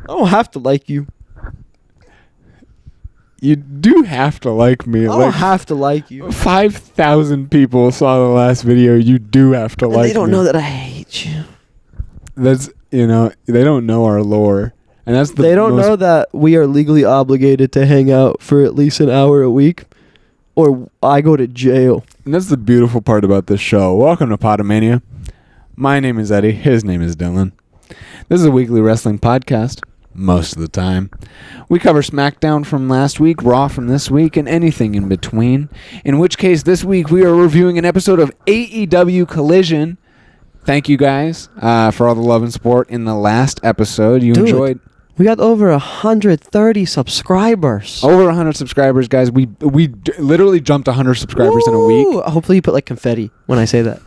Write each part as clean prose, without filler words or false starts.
I don't have to like you. You do have to like me. I don't have to like you. 5,000 people saw the last video. You do have to like me. They don't know that I hate you. That's, they don't know our lore. And that's They don't know that we are legally obligated to hang out for at least an hour a week, or I go to jail. And that's the beautiful part about this show. Welcome to Pod-A-Mania. My name is Eddie. His name is Dylan. This is a weekly wrestling podcast. Most of the time. We cover SmackDown from last week, Raw from this week, and anything in between. In which case, this week we are reviewing an episode of AEW Collision. Thank you guys for all the love and support in the last episode. You enjoyed. We got over 130 subscribers. Over 100 subscribers, guys. We literally jumped 100 subscribers in a week. Hopefully you put like confetti when I say that.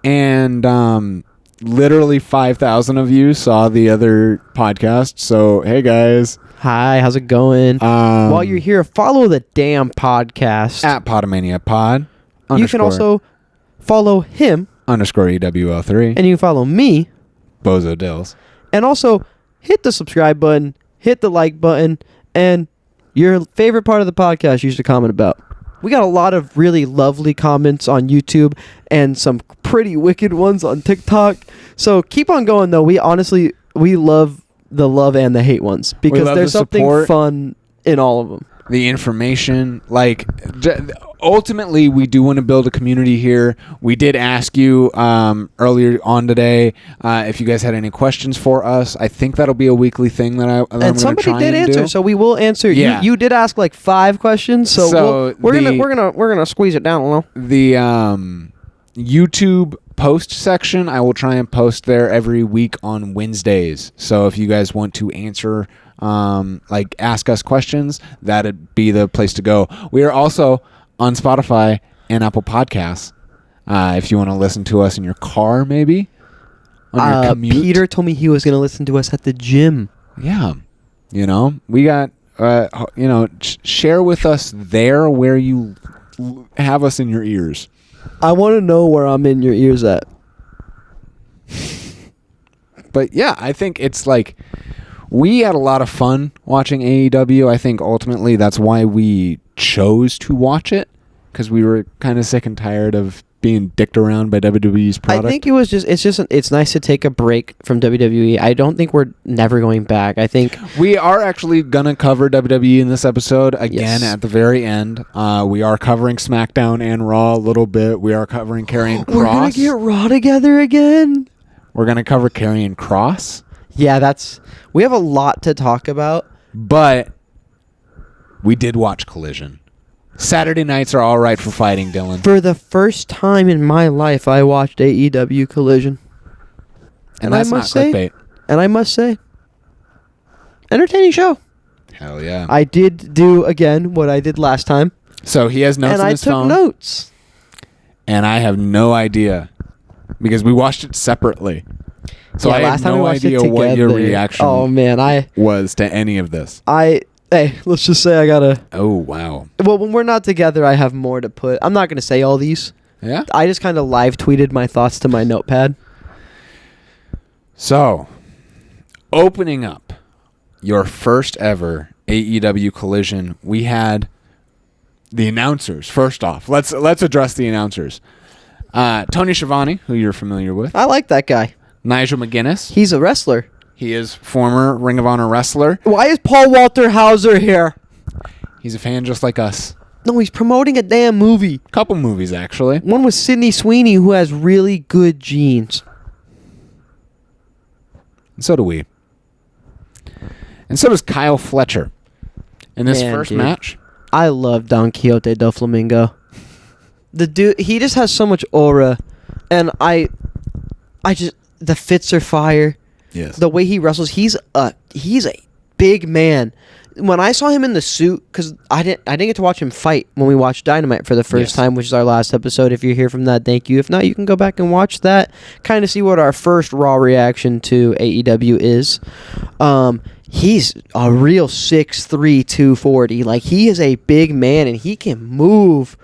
And literally 5,000 of you saw the other podcast. So, hey, guys. Hi, how's it going? While you're here, follow the damn podcast. At Pod-A-Mania Pod. You can also follow him. _EWL3. And you can follow me. Bozo Dills. And also, hit the subscribe button, hit the like button, and your favorite part of the podcast you should comment about. We got a lot of really lovely comments on YouTube and some pretty wicked ones on TikTok. So keep on going, though. We love the love and the hate ones because there's something fun in all of them. The information, ultimately, we do want to build a community here. We did ask you earlier on today if you guys had any questions for us. I think that'll be a weekly thing that I'm going to try and do. And somebody did answer, so we will answer. Yeah. You did ask like 5 questions, so we're gonna squeeze it down a little. The YouTube post section, I will try and post there every week on Wednesdays. So if you guys want to answer. Ask us questions, that'd be the place to go. We are also on Spotify and Apple Podcasts. If you want to listen to us in your car, maybe on your commute. Peter told me he was going to listen to us at the gym. Yeah, we got share with us there where you have us in your ears. I want to know where I'm in your ears at. But yeah, I think it's like. We had a lot of fun watching AEW. I think ultimately that's why we chose to watch it, because we were kind of sick and tired of being dicked around by WWE's product. I think it's nice to take a break from WWE. I don't think we're never going back. I think we are actually going to cover WWE in this episode again at the very end. We are covering SmackDown and Raw a little bit. We are covering karrion Kross. We're going to get Raw together again. We're going to cover karrion Kross. Yeah, we have a lot to talk about. But we did watch Collision. Saturday nights are all right for fighting, Dylan. For the first time in my life, I watched AEW Collision. And that's not clickbait. And I must say, entertaining show. Hell yeah. I did do, again, what I did last time. So he has notes on his phone. And I took notes. And I have no idea, because we watched it separately. So I have no idea what your reaction was to any of this. Hey, let's just say I gotta... Oh, wow. Well, when we're not together, I have more to put. I'm not going to say all these. Yeah? I just kind of live tweeted my thoughts to my notepad. So, opening up your first ever AEW Collision, we had the announcers. First off, let's address the announcers. Tony Schiavone, who you're familiar with. I like that guy. Nigel McGuinness. He's a wrestler. He is former Ring of Honor wrestler. Why is Paul Walter Hauser here? He's a fan just like us. No, he's promoting a damn movie. Couple movies, actually. One with Sydney Sweeney, who has really good genes. And so do we. And so does Kyle Fletcher. In this first match. I love Don Quixote del Flamingo. The dude, he just has so much aura. And the fits are fire. Yes. The way he wrestles, he's a big man. When I saw him in the suit, because I didn't get to watch him fight when we watched Dynamite for the first time, which is our last episode. If you're here from that, thank you. If not, you can go back and watch that. Kind of see what our first Raw reaction to AEW is. He's a real 6'3", 240. Like, he is a big man, and he can move.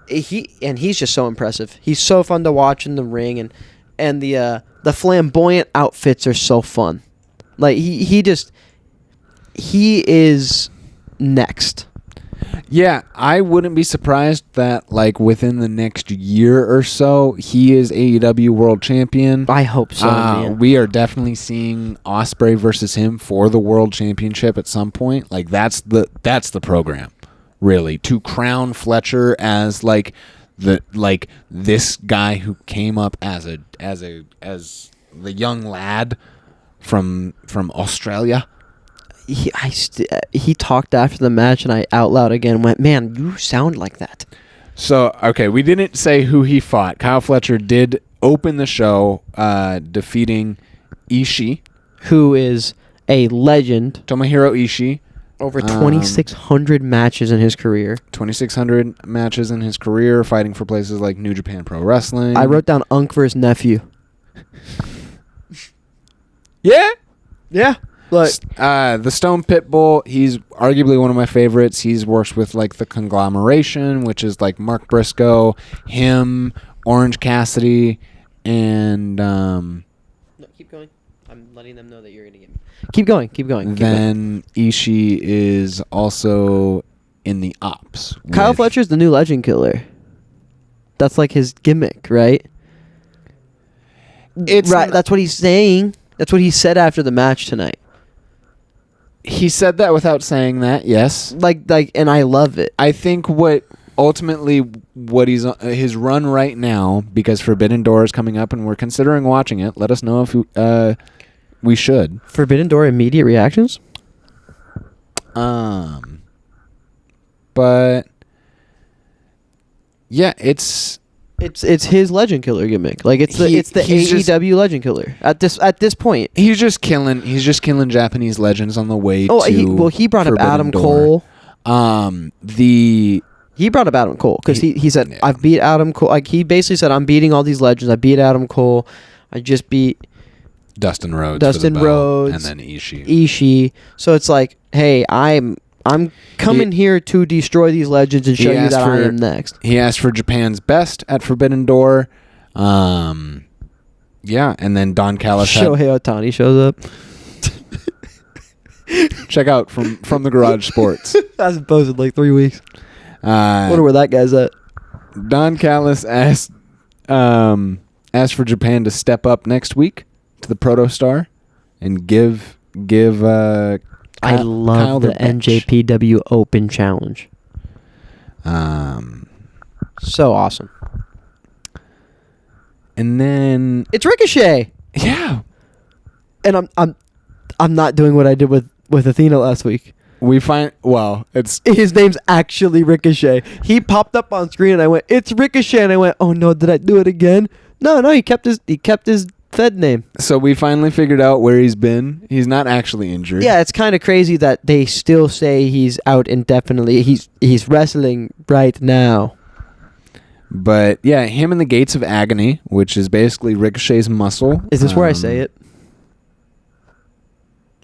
He's just so impressive. He's so fun to watch in the ring, and the flamboyant outfits are so fun. Like he is next. Yeah, I wouldn't be surprised that like within the next year or so, he is AEW World Champion. I hope so, man. We are definitely seeing Ospreay versus him for the World Championship at some point. Like that's the program, really, to crown Fletcher as like this guy who came up as the young lad from Australia. He talked after the match, and I out loud again went, "Man, you sound like that." So, okay, we didn't say who he fought. Kyle Fletcher did open the show defeating Ishii, who is a legend. Tomohiro Ishii. Over 2,600 matches in his career. 2,600 matches in his career, fighting for places like New Japan Pro Wrestling. I wrote down Unk versus nephew. Yeah? Yeah. Like, the Stone Pitbull, he's arguably one of my favorites. He's works with like the Conglomeration, which is like Mark Briscoe, him, Orange Cassidy, and no, keep going. I'm letting them know that you're gonna get me. Keep going. Then Ishii is also in the Opps. Kyle Fletcher's the new Legend Killer. That's like his gimmick, right? It's right. That's what he's saying. That's what he said after the match tonight. He said that without saying that, yes. Like, and I love it. I think what he's his run right now, because Forbidden Door is coming up and we're considering watching it. Let us know if we should. Forbidden Door immediate reactions? But yeah, it's his Legend Killer gimmick. Like it's the AEW Legend Killer at this point. He's just killing Japanese legends on the way. He brought up Adam Cole. He brought up Adam Cole because he said, I've beat Adam Cole. Like he basically said, I'm beating all these legends. I beat Adam Cole. I just beat Dustin Rhodes, and then Ishii. So it's like, hey, I'm coming here to destroy these legends and show you that I am next. He asked for Japan's best at Forbidden Door. Yeah, and then Don Callis Shohei Ohtani shows up. Check out from the Garage Sports. Hasn't posted like 3 weeks. Wonder where that guy's at. Don Callis asked for Japan to step up next week to the protostar and give I love the NJPW Open Challenge. So awesome. And then it's Ricochet. Yeah. And I'm not doing what I did with Athena last week. It's his name's actually Ricochet. He popped up on screen and I went, "It's Ricochet," and I went, "Oh no, did I do it again?" No, he kept his Fed name. So we finally figured out where he's been. He's not actually injured. Yeah, it's kind of crazy that they still say he's out indefinitely. He's wrestling right now. But yeah, him in the Gates of Agony, which is basically Ricochet's muscle. Is this where I say it?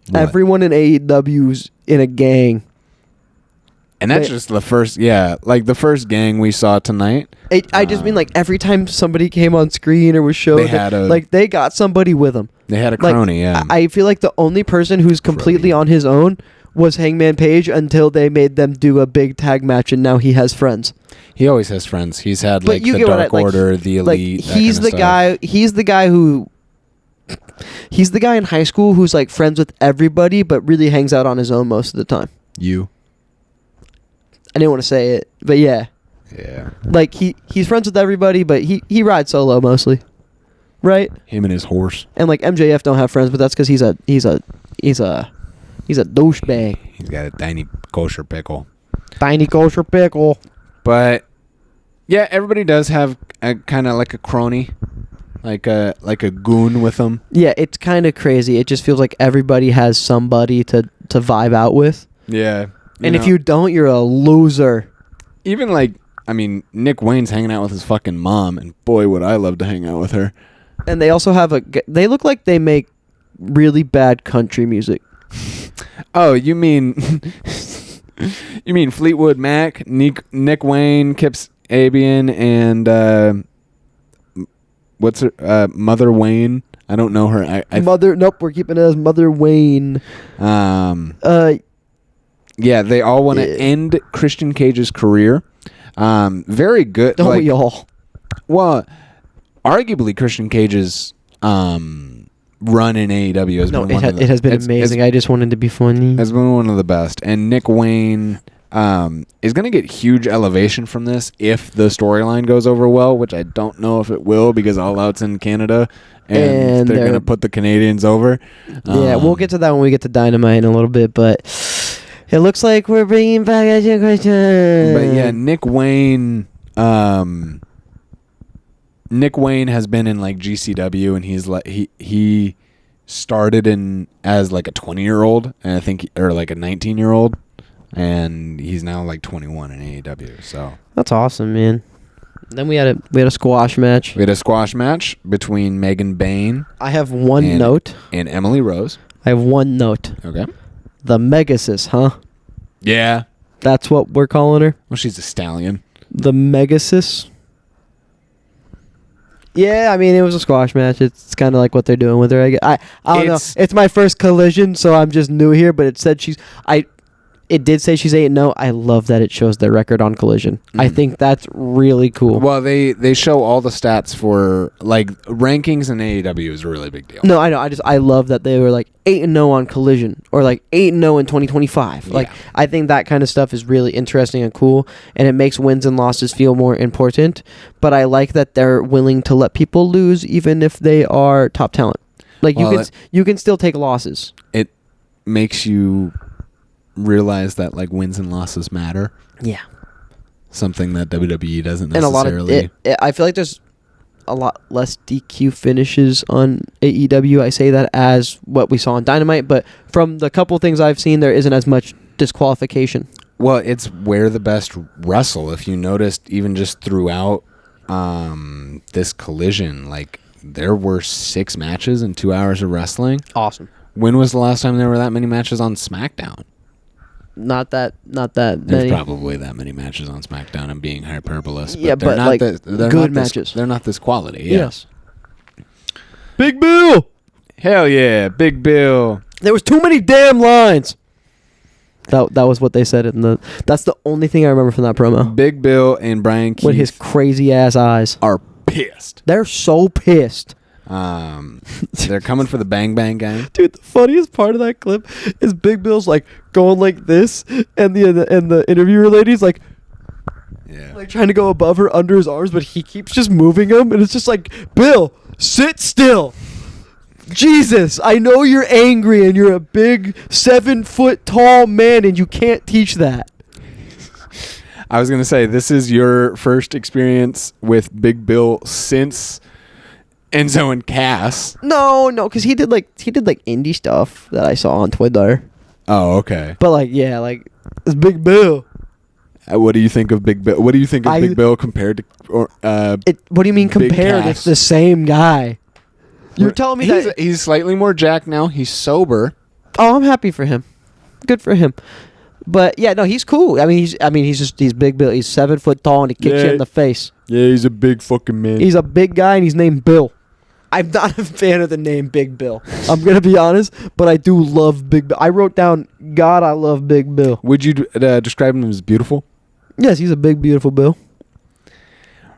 What? Everyone in AEW's in a gang. And that's just the first, like the first gang we saw tonight. I just mean like every time somebody came on screen or was showed, they got somebody with them. They had a crony, yeah. I feel like the only person who's completely on his own was Hangman Page until they made them do a big tag match, and now he has friends. He always has friends. He's had like the Dark Order, the Elite. He's the guy. He's the guy who. He's the guy in high school who's like friends with everybody, but really hangs out on his own most of the time. I didn't want to say it, but yeah. Yeah. Like he's friends with everybody, but he rides solo mostly, right? Him and his horse. And like MJF don't have friends, but that's because he's a douchebag. He's got a tiny kosher pickle. Tiny kosher pickle. But yeah, everybody does have a kind of like a crony, like a goon with them. Yeah, it's kind of crazy. It just feels like everybody has somebody to vibe out with. Yeah. And if you don't, you're a loser. Even Nick Wayne's hanging out with his fucking mom, and boy, would I love to hang out with her. And they also have they look like they make really bad country music. Oh, you mean Fleetwood Mac, Nick Wayne, Kip Sabian, and what's her Mother Wayne? I don't know her. Nope, we're keeping it as Mother Wayne. Yeah, they all want to end Christian Cage's career. Very good. Don't we all? Well, arguably Christian Cage's run in AEW has been it has been amazing. I just wanted to be funny. Has been one of the best. And Nick Wayne is going to get huge elevation from this if the storyline goes over well, which I don't know if it will because All Out's in Canada and they're going to put the Canadians over. Yeah, we'll get to that when we get to Dynamite in a little bit, but it looks like we're bringing back Asian Christian. But yeah, Nick Wayne has been in like GCW, and he's like he started in as like a 20-year-old, and I think or like a 19-year-old, and he's now like 21 in AEW. So that's awesome, man. Then we had a squash match. We had a squash match between Megan Bayne. I have one note. And Emily Rose. I have one note. Okay. The Megasis, huh? Yeah. That's what we're calling her? Well, she's a stallion. The Megasis? Yeah, I mean, it was a squash match. It's kind of like what they're doing with her. I don't know. It's my first Collision, so I'm just new here, but it said it did say she's 8-0. I love that it shows their record on Collision. I think that's really cool. Well, they show all the stats for like rankings in AEW is a really big deal. No, I know. I love that they were like 8-0 on Collision or like 8-0 in 2025. Like I think that kind of stuff is really interesting and cool, and it makes wins and losses feel more important. But I like that they're willing to let people lose even if they are top talent. Like you can still take losses. It makes you realize that like wins and losses matter. Yeah. Something that WWE doesn't necessarily. And I feel like there's a lot less DQ finishes on AEW. I say that as what we saw on Dynamite, but from the couple things I've seen, there isn't as much disqualification. Well, it's where the best wrestle. If you noticed, even just throughout this Collision, like there were 6 matches in 2 hours of wrestling. Awesome. When was the last time there were that many matches on SmackDown? Not that There's many. probably that many matches on SmackDown and being hyperbolous. Yeah, but not like they're good not matches. They're not this quality. Yes. Big Bill. Hell yeah, Big Bill. There was too many damn lines. That was what they said that's the only thing I remember from that promo. Big Bill and Brian Keith with his crazy ass eyes are pissed. They're so pissed. They're coming for the Bang Bang Gang. Dude, the funniest part of that clip is Big Bill's like going like this, and the interviewer lady's like, like trying to go above her under his arms, but he keeps just moving him, and it's just like, Bill, sit still. Jesus, I know you're angry, and you're a big 7-foot tall man, and you can't teach that. I was gonna say, this is your first experience with Big Bill since Enzo and Cass. No, because he did like indie stuff that I saw on Twitter. Oh, okay. But like, yeah, like it's Big Bill. What do you think of Big Bill? What do you think of Big Bill compared to what do you mean compared? It's the same guy. You're telling me that he's slightly more jacked now. He's sober. Oh, I'm happy for him. Good for him. But yeah, no, he's cool. He's Big Bill. He's 7 foot tall and he kicks you in the face. Yeah, he's a big fucking man. He's a big guy and he's named Bill. I'm not a fan of the name Big Bill. I'm gonna be honest, but I do love Big Bill. I wrote down, God, I love Big Bill. Would you describe him as beautiful? Yes, he's a big, beautiful Bill.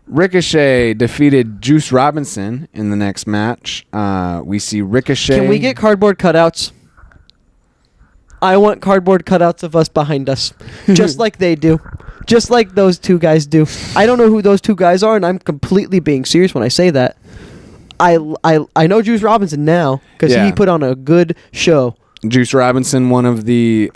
Ricochet defeated Juice Robinson in the next match. We see Ricochet. Can we get cardboard cutouts? I want cardboard cutouts of us behind us, just like they do, just like those two guys do. I don't know who those two guys are, and I'm completely being serious when I say that. I know Juice Robinson now because he put on a good show. Juice Robinson, one of the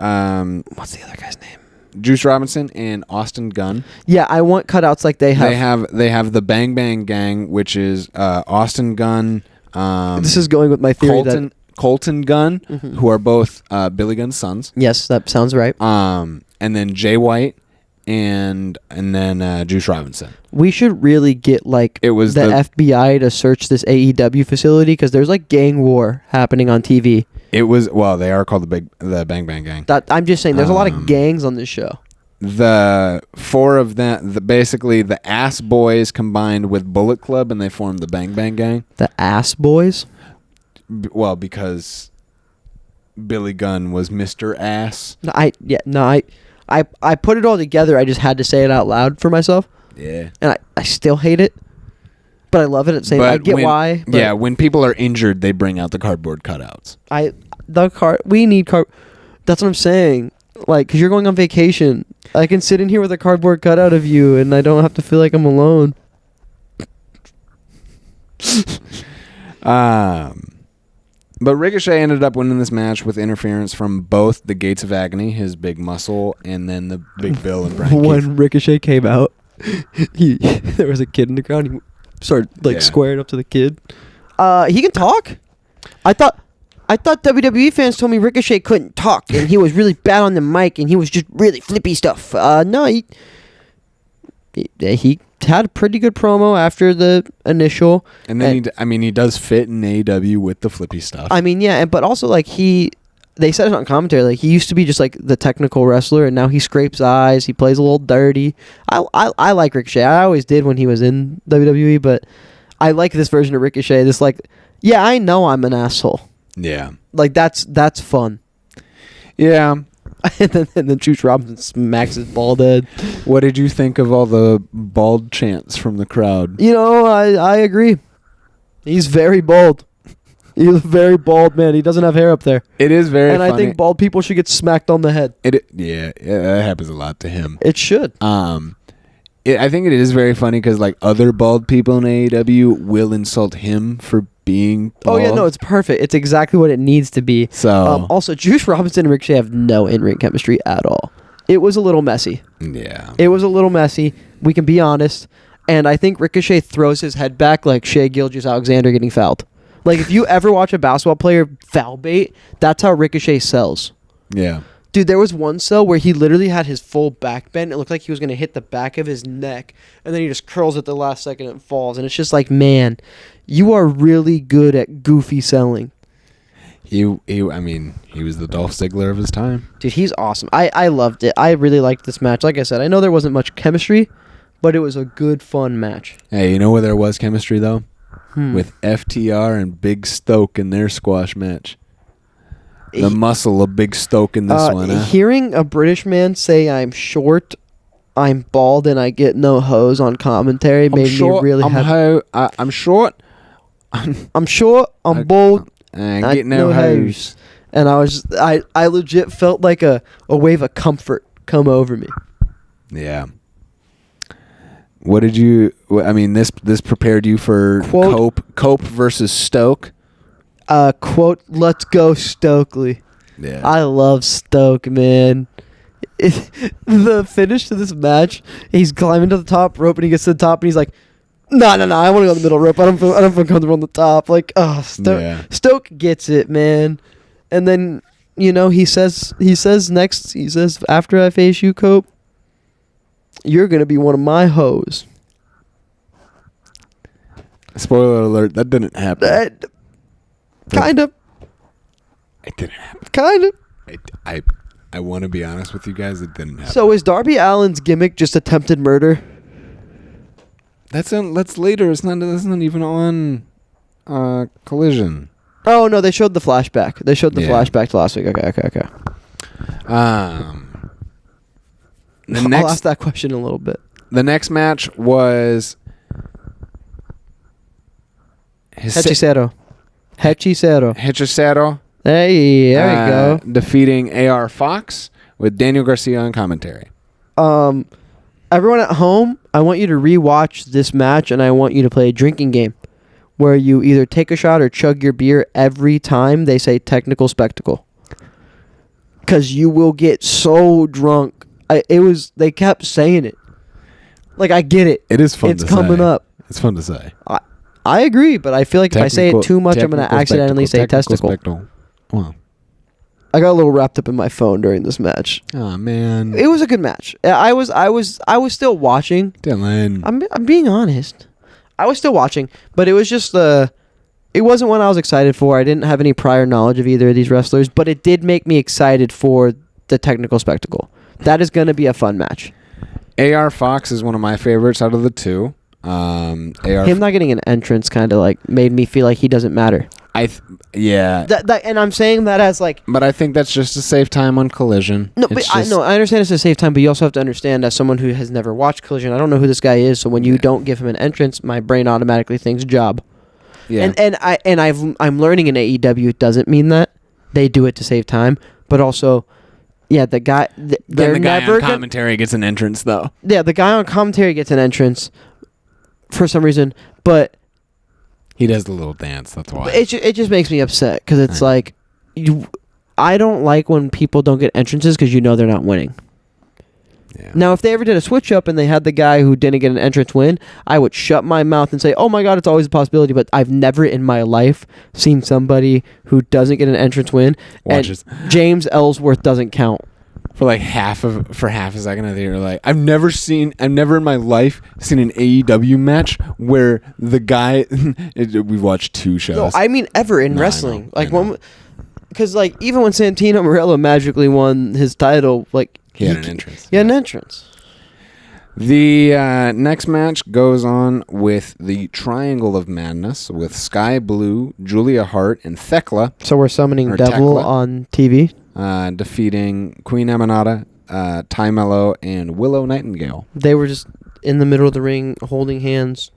what's the other guy's name? Juice Robinson and Austin Gunn. Yeah, I want cutouts like they have. They have the Bang Bang Gang, which is Austin Gunn. This is going with my theory Colton Gunn, who are both Billy Gunn's sons. Yes, that sounds right. And then Jay White and then Juice Robinson. We should really get like the FBI to search this AEW facility because there's like gang war happening on TV. They are called the Bang Bang Gang. I'm just saying, there's a lot of gangs on this show. The 4 of them, basically the Ass Boys combined with Bullet Club, and they formed the Bang Bang Gang. The Ass Boys? because Billy Gunn was Mr. Ass. I put it all together. I just had to say it out loud for myself. Yeah. And I still hate it, but I love it at the same time. I get why. Yeah, when people are injured, they bring out the cardboard cutouts. We need that's what I'm saying. Like, because you're going on vacation. I can sit in here with a cardboard cutout of you, and I don't have to feel like I'm alone. But Ricochet ended up winning this match with interference from both the Gates of Agony, his big muscle, and then the Big Bill and Brian When Keith. Ricochet came out, there was a kid in the crowd. He started squaring up to the kid. He can talk. I thought WWE fans told me Ricochet couldn't talk, and he was really bad on the mic, and he was just really flippy stuff. No, he had a pretty good promo after the initial. And then he does fit in AEW with the flippy stuff. I mean, yeah, but also like they said it on commentary, like he used to be just like the technical wrestler, and now he scrapes eyes. He plays a little dirty. I like Ricochet. I always did when he was in WWE, but I like this version of Ricochet. This like, yeah, I know I'm an asshole. Yeah, like that's fun. Yeah. and then Juice Robinson smacks his bald head. What did you think of all the bald chants from the crowd? You know, I agree. He's very bald. He's a very bald man. He doesn't have hair up there. It is very funny. I think bald people should get smacked on the head. Yeah, that happens a lot to him. It should. I think it is very funny because like other bald people in AEW will insult him for being bald. Oh yeah, no, it's perfect. It's exactly what it needs to be. So also, Juice Robinson and Ricochet have no in-ring chemistry at all. It was a little messy. Yeah, it was a little messy. We can be honest. And I think Ricochet throws his head back like Shea Gilgeous-Alexander getting fouled. Like if you ever watch a basketball player foul bait, that's how Ricochet sells. Yeah. Dude, there was one sell where he literally had his full back bend. It looked like he was going to hit the back of his neck, and then he just curls at the last second and falls. And it's just like, man, you are really good at goofy selling. He was the Dolph Ziggler of his time. Dude, he's awesome. I loved it. I really liked this match. Like I said, I know there wasn't much chemistry, but it was a good, fun match. Hey, you know where there was chemistry, though? With FTR and Big Stoke in their squash match. The muscle of Big Stoke in this one. Hearing a British man say I'm short, I'm bald, and I get no hose on commentary made me really happy. I'm short. I'm short. I'm bald. And I get no hose. And I legit felt like a wave of comfort come over me. Yeah. What did you? I mean, this prepared you for Cope versus Stoke. Quote, let's go Stokely. Yeah. I love Stoke, man. The finish to this match, he's climbing to the top rope and he gets to the top and he's like, no, I want to go on the middle rope. I don't feel comfortable on the top. Like, Stoke gets it, man. And then, you know, he says after I face you, Cope, you're going to be one of my hoes. Spoiler alert, that didn't happen. Kind of. It didn't happen. Kind of. I want to be honest with you guys, it didn't happen. So is Darby Allin's gimmick just attempted murder? That's later. That's not even on Collision. Oh no, they showed the flashback. They showed the flashback to last week. Okay. I'll ask that question in a little bit. The next match was Hechicero. Hey, there we go. Defeating AR Fox with Daniel Garcia on commentary. Everyone at home, I want you to rewatch this match, and I want you to play a drinking game where you either take a shot or chug your beer every time they say technical spectacle. Because you will get so drunk. They kept saying it. Like, I get it. It is fun to say. It's coming up. It's fun to say. I agree, but I feel like if I say it too much, I'm going to accidentally say testicle. Wow. I got a little wrapped up in my phone during this match. Oh man, it was a good match. I was still watching. Dylan, I'm being honest. I was still watching, but it was just it wasn't one I was excited for. I didn't have any prior knowledge of either of these wrestlers, but it did make me excited for the technical spectacle. That is going to be a fun match. AR Fox is one of my favorites out of the two. Him not getting an entrance kind of like made me feel like he doesn't matter. Yeah. And I'm saying that as like. But I think that's just to save time on Collision. No, but I understand it's to save time, but you also have to understand, as someone who has never watched Collision, I don't know who this guy is. So when you don't give him an entrance, my brain automatically thinks job. Yeah. I'm learning in AEW it doesn't mean that. They do it to save time, but also, yeah, the guy. Then the guy on commentary gets an entrance, though. Yeah, the guy on commentary gets an entrance for some reason, but he does the little dance. That's why. It just makes me upset because it's like I don't like when people don't get entrances because they're not winning. Yeah. Now, if they ever did a switch up and they had the guy who didn't get an entrance win, I would shut my mouth and say, "Oh my God, it's always a possibility." But I've never in my life seen somebody who doesn't get an entrance win. And James Ellsworth doesn't count for like half a second. I think you're like, I've never in my life seen an AEW match where the guy. We've watched 2 shows. No, I mean ever in wrestling, because like even when Santino Marella magically won his title, like. He had an entrance. He had an entrance. The next match goes on with the Triangle of Madness with Sky Blue, Julia Hart, and Thekla. So we're summoning Devil on TV? Defeating Queen Amanada, Ty Mello, and Willow Nightingale. They were just in the middle of the ring holding hands,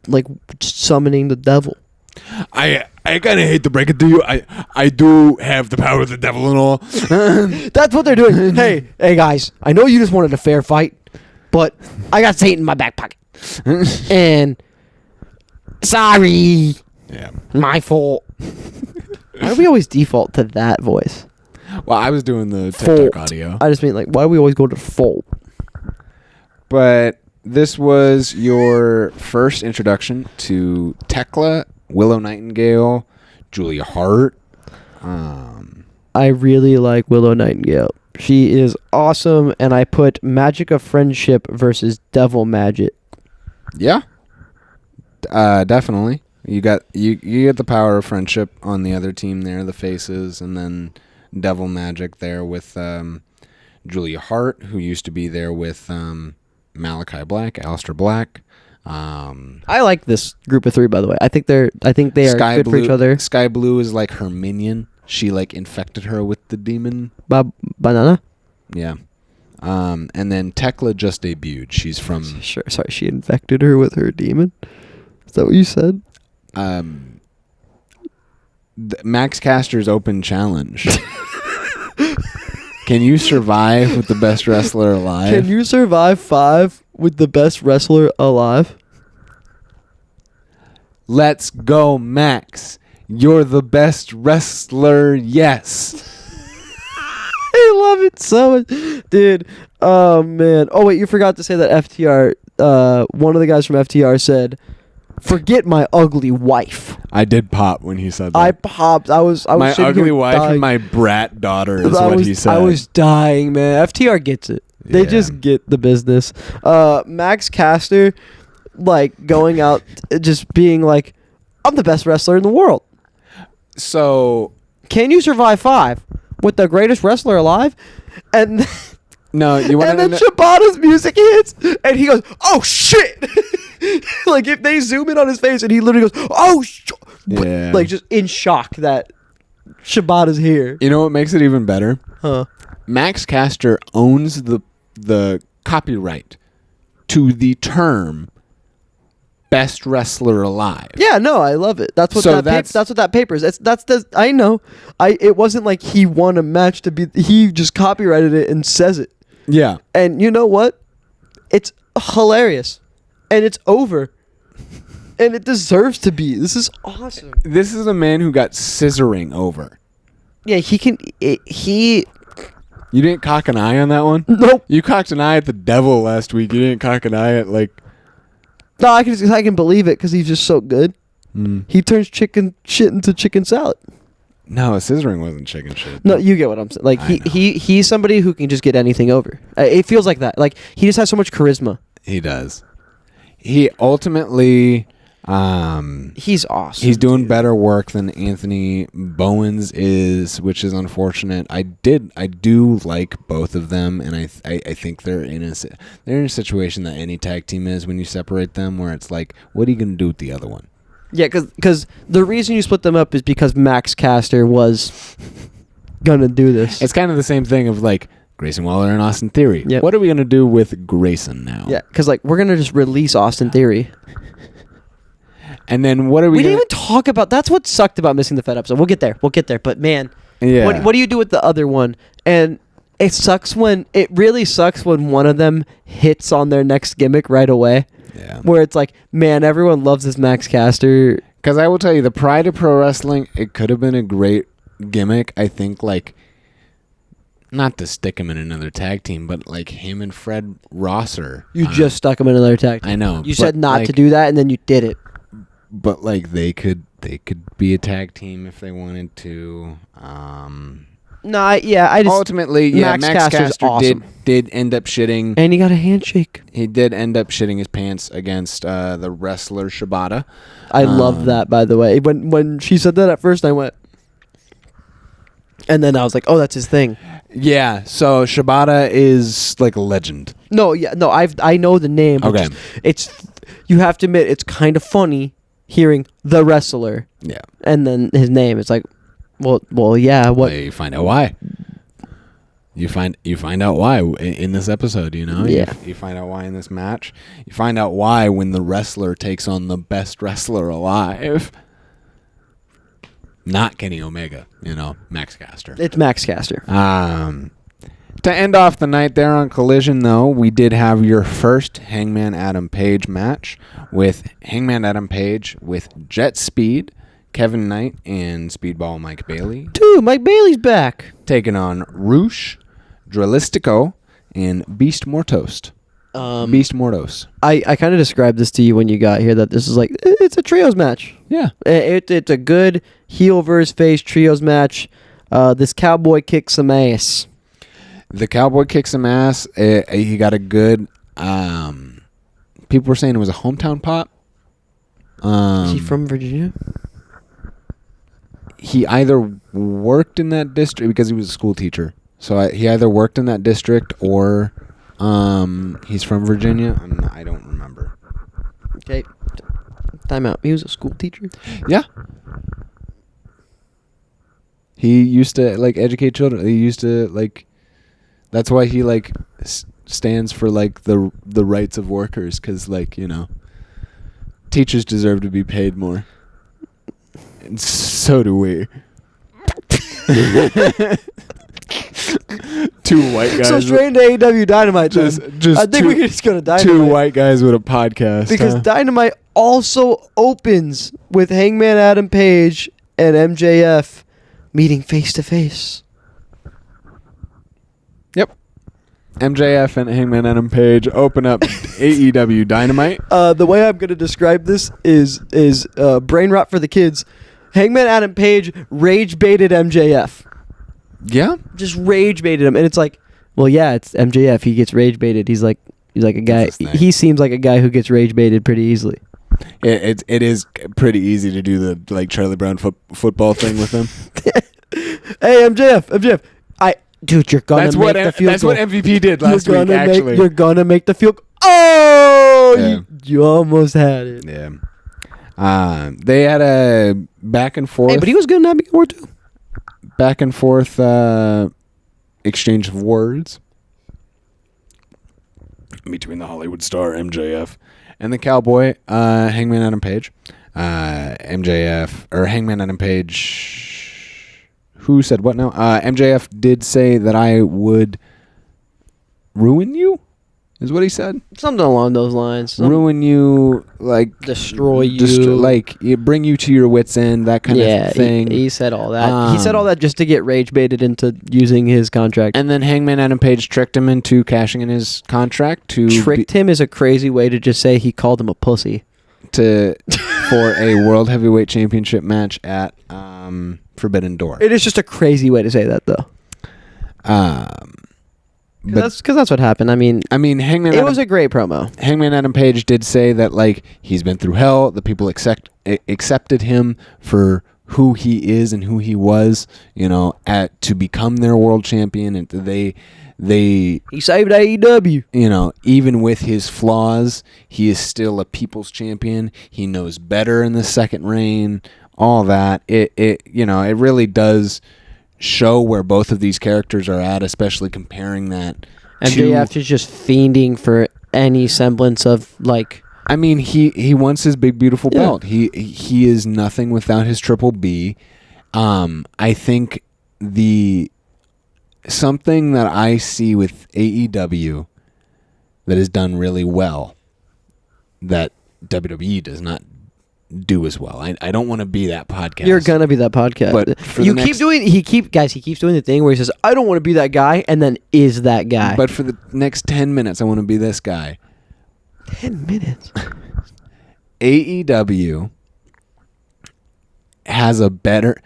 like summoning the devil. I kind of hate to break it to you. I do have the power of the devil and all. That's what they're doing. Hey guys, I know you just wanted a fair fight, but I got Satan in my back pocket. And sorry. Yeah. My fault. Why do we always default to that voice? Well, I was doing the TikTok audio. I just mean like, why do we always go to fault? But this was your first introduction to Thekla, Willow Nightingale, Julia Hart. I really like Willow Nightingale. She is awesome, and I put Magic of Friendship versus Devil Magic. Yeah, definitely. You get the power of friendship on the other team there, the faces, and then Devil Magic there with Julia Hart, who used to be there with Malachi Black, Aleister Black. I like this group of 3, by the way. I think they are good for each other. Sky Blue is like her minion. She like infected her with the demon. Banana? Yeah. And then Thekla just debuted. She's from... Sure. Sorry, she infected her with her demon? Is that what you said? Max Caster's open challenge. Can you survive with the best wrestler alive? Can you survive 5 with the best wrestler alive? Let's go, Max. You're the best wrestler, yes. I love it so much. Dude, oh, man. Oh, wait, you forgot to say that FTR, one of the guys from FTR said, "Forget my ugly wife." I did pop when he said that. I popped. I was my ugly wife dying. And my brat daughter is what he said. I was dying, man. FTR gets it. They just get the business. Max Caster, like, going out, just being like, "I'm the best wrestler in the world." So, can you survive 5 with the greatest wrestler alive? And no, you want to. And then Shibata's music hits, and he goes, "Oh shit!" Like, if they zoom in on his face, and he literally goes, "Oh," like just in shock that Shibata's here. You know what makes it even better? Huh? Max Caster owns the copyright to the term "best wrestler alive." Yeah, no, I love it. That's what that's what that paper is. I know. It wasn't like he won a match to be. He just copyrighted it and says it. Yeah. And you know what? It's hilarious. And it's over. And it deserves to be. This is awesome. This is a man who got scissoring over. Yeah, he can. He. You didn't cock an eye on that one? Nope. You cocked an eye at the devil last week. You didn't cock an eye at like. No, I can believe it because he's just so good. He turns chicken shit into chicken salad. No, scissoring wasn't chicken shit. No, you get what I'm saying. Like he's somebody who can just get anything over. It feels like that. Like he just has so much charisma. He does. He ultimately, he's awesome. He's doing better work than Anthony Bowens is, which is unfortunate. I do like both of them, and I think they're in a situation that any tag team is when you separate them, where it's like, what are you gonna do with the other one? Yeah, because the reason you split them up is because Max Caster was gonna do this. It's kind of the same thing of like Grayson Waller and Austin Theory. Yep. What are we gonna do with Grayson now? Yeah, because like we're gonna just release Austin Theory. And then what are we? We didn't even talk about. That's what sucked about missing the Fed episode. We'll get there. But man, Yeah. what do you do with the other one? And it really sucks when one of them hits on their next gimmick right away. Yeah. Where it's like, man, everyone loves this Max Caster. Because I will tell you, the Pride of Pro Wrestling, it could have been a great gimmick. I think, like, not to stick him in another tag team, but like him and Fred Rosser. You just stuck him in another tag team. I know. You said not to do that, and then you did it. But like they could be a tag team if they wanted to. I just ultimately, yeah, Max Caster awesome. did end up shitting, and he got a handshake. He did end up shitting his pants against the wrestler Shibata. I love that, by the way. When she said that at first, I went, and then I was like, oh, that's his thing. Yeah, so Shibata is like a legend. I know the name. Okay, you have to admit it's kind of funny hearing the wrestler. Yeah, and then his name. It's like, well, yeah. What? Well, you find out why. You find out why in this episode. You know. Yeah. You find out why in this match. You find out why when the wrestler takes on the best wrestler alive. Not Kenny Omega, Max Caster. It's Max Caster. To end off the night there on Collision, though, we did have your first Hangman Adam Page match with Hangman Adam Page with Jetspeed, Kevin Knight, and Speedball Mike Bailey. Dude, Mike Bailey's back. Taking on Roosh, Dralistico, and Beast Mortos. Beast Mortos. I kind of described this to you when you got here, that this is like, it's a trios match. Yeah. It's a good heel versus face trios match. This cowboy kicks some ass. The cowboy kicks some ass. He got a good... people were saying it was a hometown pop. Is he from Virginia? He either worked in that district because he was a school teacher. So he either worked in that district or he's from Virginia. I don't remember. Okay. Time out. He was a school teacher? Yeah. He used to educate children. He used to that's why he stands for the rights of workers, because teachers deserve to be paid more. And so do we. Two white guys. So straight into AEW Dynamite. I think we can just go to Dynamite. Two white guys with a podcast. Because Dynamite also opens with Hangman Adam Page and MJF meeting face to face. Yep. MJF and Hangman Adam Page open up AEW Dynamite. The way I'm going to describe this is brain rot for the kids. Hangman Adam Page rage baited MJF. Yeah, just rage baited him, and it's like, well, yeah, it's MJF. He gets rage baited. He's like a guy. He seems like a guy who gets rage baited pretty easily. It is pretty easy to do the Charlie Brown football thing with him. Hey, MJF, dude, you're gonna make the field That's goal. what MVP did last week. Actually, you're gonna make the field. Oh, yeah. you almost had it. Yeah. They had a back and forth. Hey, but he was good in that before too. Back and forth exchange of words between the Hollywood star MJF and the cowboy Hangman Adam Page. MJF or Hangman Adam Page. Who said what now? MJF did say that I would ruin you. Is what he said. Something along those lines. Ruin you, destroy you, bring you to your wits' end, that kind of thing. He said all that. He said all that just to get rage baited into using his contract. And then Hangman Adam Page tricked him into cashing in his contract tricked him is a crazy way to just say he called him a pussy. For a World Heavyweight Championship match at Forbidden Door. It is just a crazy way to say that, though. Because that's what happened. I mean, Hangman. It was a great promo. Hangman Adam Page did say that he's been through hell. The people accepted him for who he is and who he was, to become their world champion, and he saved AEW. Even with his flaws, he is still a people's champion. He knows better in the second reign. All that it really does show where both of these characters are at, especially comparing that. MJF is just fiending for any semblance of like. I mean, he wants his big beautiful belt. He is nothing without his triple B. I think something that I see with AEW that is done really well that WWE does not do as well. I don't want to be that podcast. You're gonna be that podcast. But he keeps doing the thing where he says, "I don't want to be that guy," and then is that guy. But for the next 10 minutes, I want to be this guy. 10 minutes. AEW has a better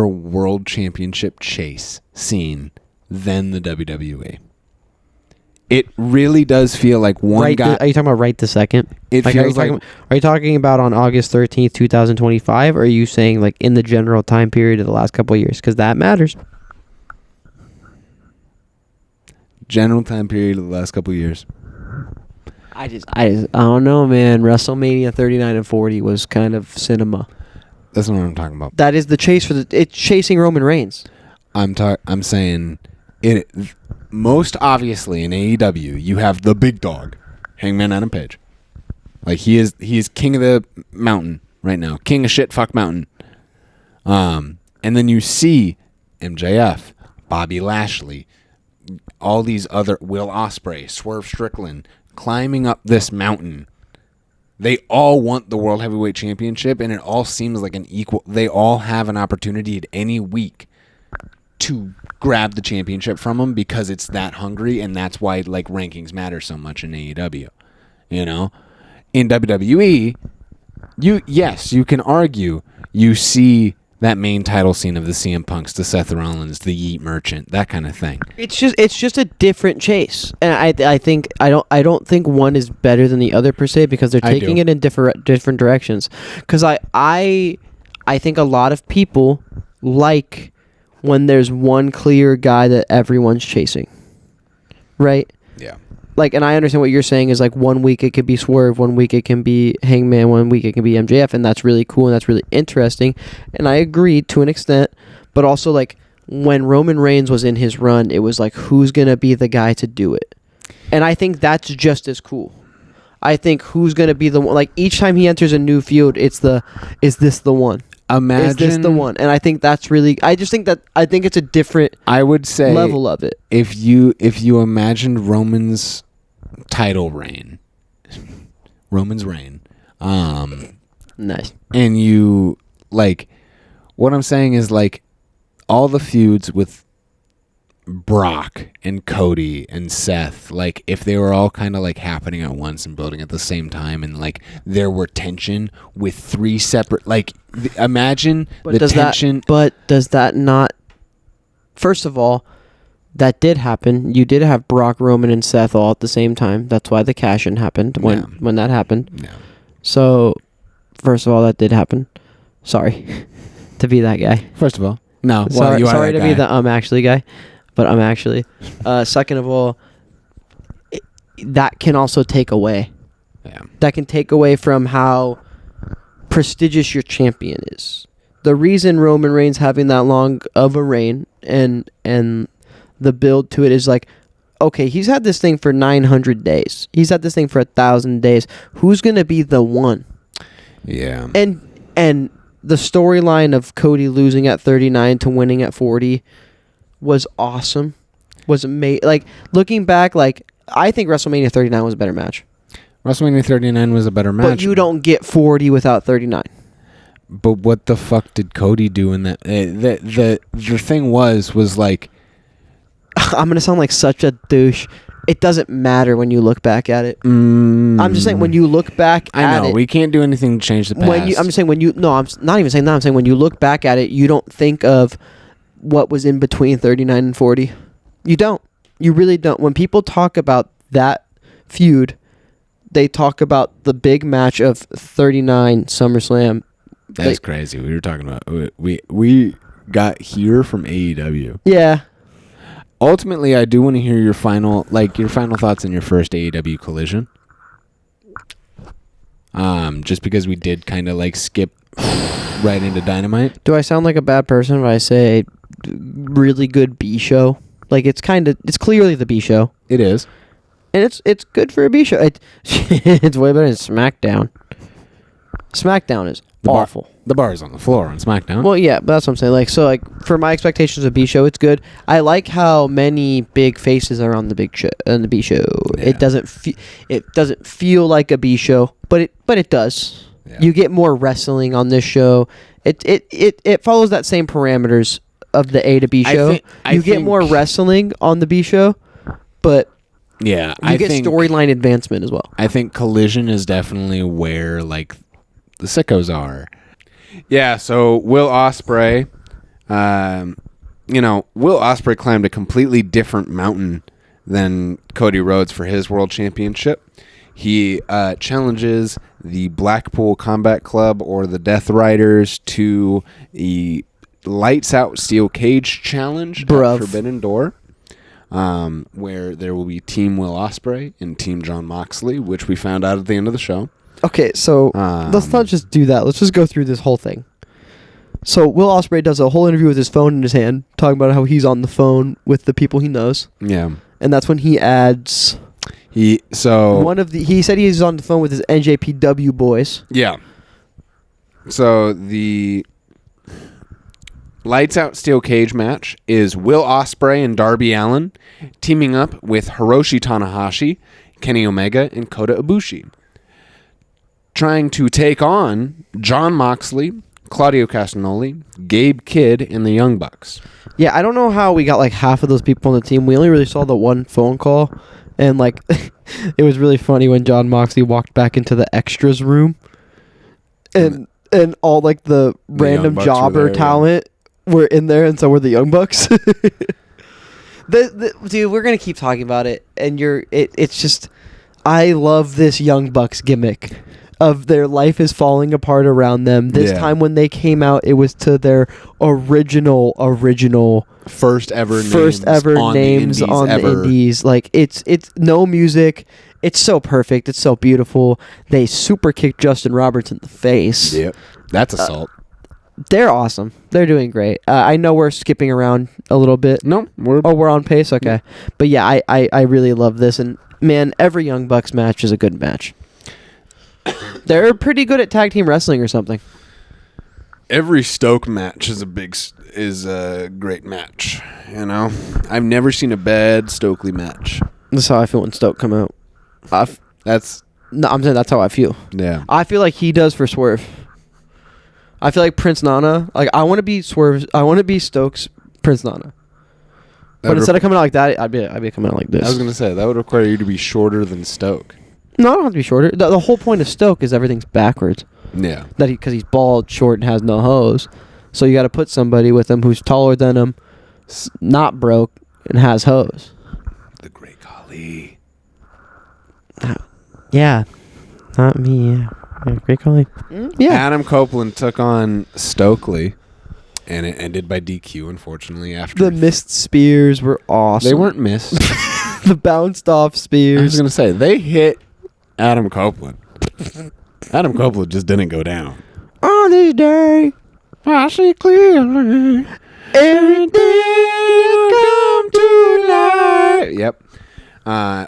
world championship chase scene than the WWE. It really does feel like one guy. Are you talking about right this second? It feels are you talking about on August 13th, 2025, or are you saying like in the general time period of the last couple of years? Because that matters. General time period of the last couple of years. I don't know, man. WrestleMania 39 and 40 was kind of cinema. That's what I'm talking about. That is the chase it's chasing Roman Reigns. I'm saying it. Most obviously in AEW, you have the big dog, Hangman Adam Page. Like he is king of the mountain right now, king of shit fuck mountain. And then you see MJF, Bobby Lashley, all these other Will Ospreay, Swerve Strickland climbing up this mountain. They all want the World Heavyweight Championship, and it all seems like an equal. They all have an opportunity at any week to grab the championship from them because it's that hungry, and that's why like rankings matter so much in AEW. In WWE, you can argue you see that main title scene of the CM Punks, the Seth Rollins, the Yeet Merchant, that kind of thing. It's just a different chase, and I don't think one is better than the other per se because they're taking it in different directions. Because I think a lot of people like when there's one clear guy that everyone's chasing, right? Yeah. Like, and I understand what you're saying is like 1 week it could be Swerve, 1 week it can be Hangman, 1 week it can be MJF, and that's really cool and that's really interesting. And I agree to an extent, but also like when Roman Reigns was in his run, it was like who's gonna be the guy to do it, and I think that's just as cool. I think who's gonna be the one. Like each time he enters a new field, is this the one? Is this the one? And I think that's really. I think it's a different. I would say level of it. If you imagined Roman's title reign, nice. And you like, what I'm saying is like, all the feuds with Brock and Cody and Seth, like if they were all kind of like happening at once and building at the same time, and like there were tension with three separate, like imagine but the tension. Does that not? First of all, that did happen. You did have Brock, Roman, and Seth all at the same time. That's why the cash-in happened when that happened. Yeah. So, first of all, that did happen. Sorry to be that guy. First of all, no. Sorry, you are sorry that to guy. be the actually guy. But I'm actually. Second of all, that can also take away. Yeah. That can take away from how prestigious your champion is. The reason Roman Reigns having that long of a reign and the build to it is like, okay, he's had this thing for 900 days. He's had this thing for 1,000 days. Who's gonna be the one? Yeah. And the storyline of Cody losing at 39 to winning at 40 was awesome. Was amazing. Like looking back, like I think WrestleMania 39 was a better match. WrestleMania 39 was a better match. But you don't get 40 without 39. But what the fuck did Cody do in that? The thing was like, I'm gonna sound like such a douche. It doesn't matter when you look back at it. I'm just saying when you look back at it. I know we can't do anything to change the past. I'm just saying I'm not even saying that. I'm saying when you look back at it, you don't think of what was in between 39 and 40. You don't. You really don't. When people talk about that feud, they talk about the big match of 39 SummerSlam That's crazy. We were talking about we got here from AEW. Yeah. Ultimately, I do want to hear your final thoughts on your first AEW collision. Just because we did kind of like skip right into Dynamite. Do I sound like a bad person when I say really good B show? Like it's clearly the B show. It is. And it's good for a B show. It's way better than SmackDown. SmackDown is awful. The bar is on the floor on SmackDown. Well, yeah, but that's what I'm saying. Like, so, like, for my expectations of B show, it's good. I like how many big faces are on the big show, on the B show. Yeah. It doesn't feel like a B show, but it does. Yeah. You get more wrestling on this show. It follows that same parameters of the A to B show. You get more wrestling on the B show, but yeah, you get storyline advancement as well. I think Collision is definitely where like the sickos are. Yeah, so Will Ospreay, Will Ospreay climbed a completely different mountain than Cody Rhodes for his world championship. He challenges the Blackpool Combat Club or the Death Riders to the Lights Out Steel Cage Challenge at Forbidden Door, where there will be Team Will Ospreay and Team Jon Moxley, which we found out at the end of the show. Okay, so let's not just do that. Let's just go through this whole thing. So Will Ospreay does a whole interview with his phone in his hand, talking about how he's on the phone with the people he knows. Yeah. And that's when he adds... He said he's on the phone with his NJPW boys. Yeah. So the Lights Out Steel Cage match is Will Ospreay and Darby Allin teaming up with Hiroshi Tanahashi, Kenny Omega, and Kota Ibushi, trying to take on Jon Moxley, Claudio Castagnoli, Gabe Kidd, and the Young Bucks. Yeah, I don't know how we got like half of those people on the team. We only really saw the one phone call, and like it was really funny when Jon Moxley walked back into the extras room, and all like the random jobber talent were in there, and so were the Young Bucks. Dude, we're gonna keep talking about it, and it's just, I love this Young Bucks gimmick of their life is falling apart around them. This time when they came out, it was to their original first ever names on the indies. Like it's no music. It's so perfect. It's so beautiful. They super kicked Justin Roberts in the face. Yep, that's assault. They're awesome. They're doing great. I know we're skipping around a little bit. No, we're on pace. Okay, but yeah, I really love this, and man, every Young Bucks match is a good match. They're pretty good at tag team wrestling or something. Every Stoke match is a great match. You know, I've never seen a bad Stokely match. That's how I feel when Stoke come out. I'm saying that's how I feel. Yeah, I feel like he does for Swerve. I feel like Prince Nana. Like I want to be Swerve. I want to be Stoke's Prince Nana. But instead of coming out like that, I'd be coming out like this. I was gonna say that would require you to be shorter than Stoke. No, I don't have to be shorter. The whole point of Stoke is everything's backwards. Yeah. Because he's bald, short, and has no hose. So you got to put somebody with him who's taller than him, not broke, and has hose. The Great Khali. Yeah. Not me, yeah. Great Khali. Yeah. Adam Copeland took on Stokely, and it ended by DQ, unfortunately. After the missed spears were awesome. They weren't missed. The bounced off spears. I was going to say, they hit Adam Copeland. Adam Copeland just didn't go down. On this day, I see clearly everything come to light. Yep.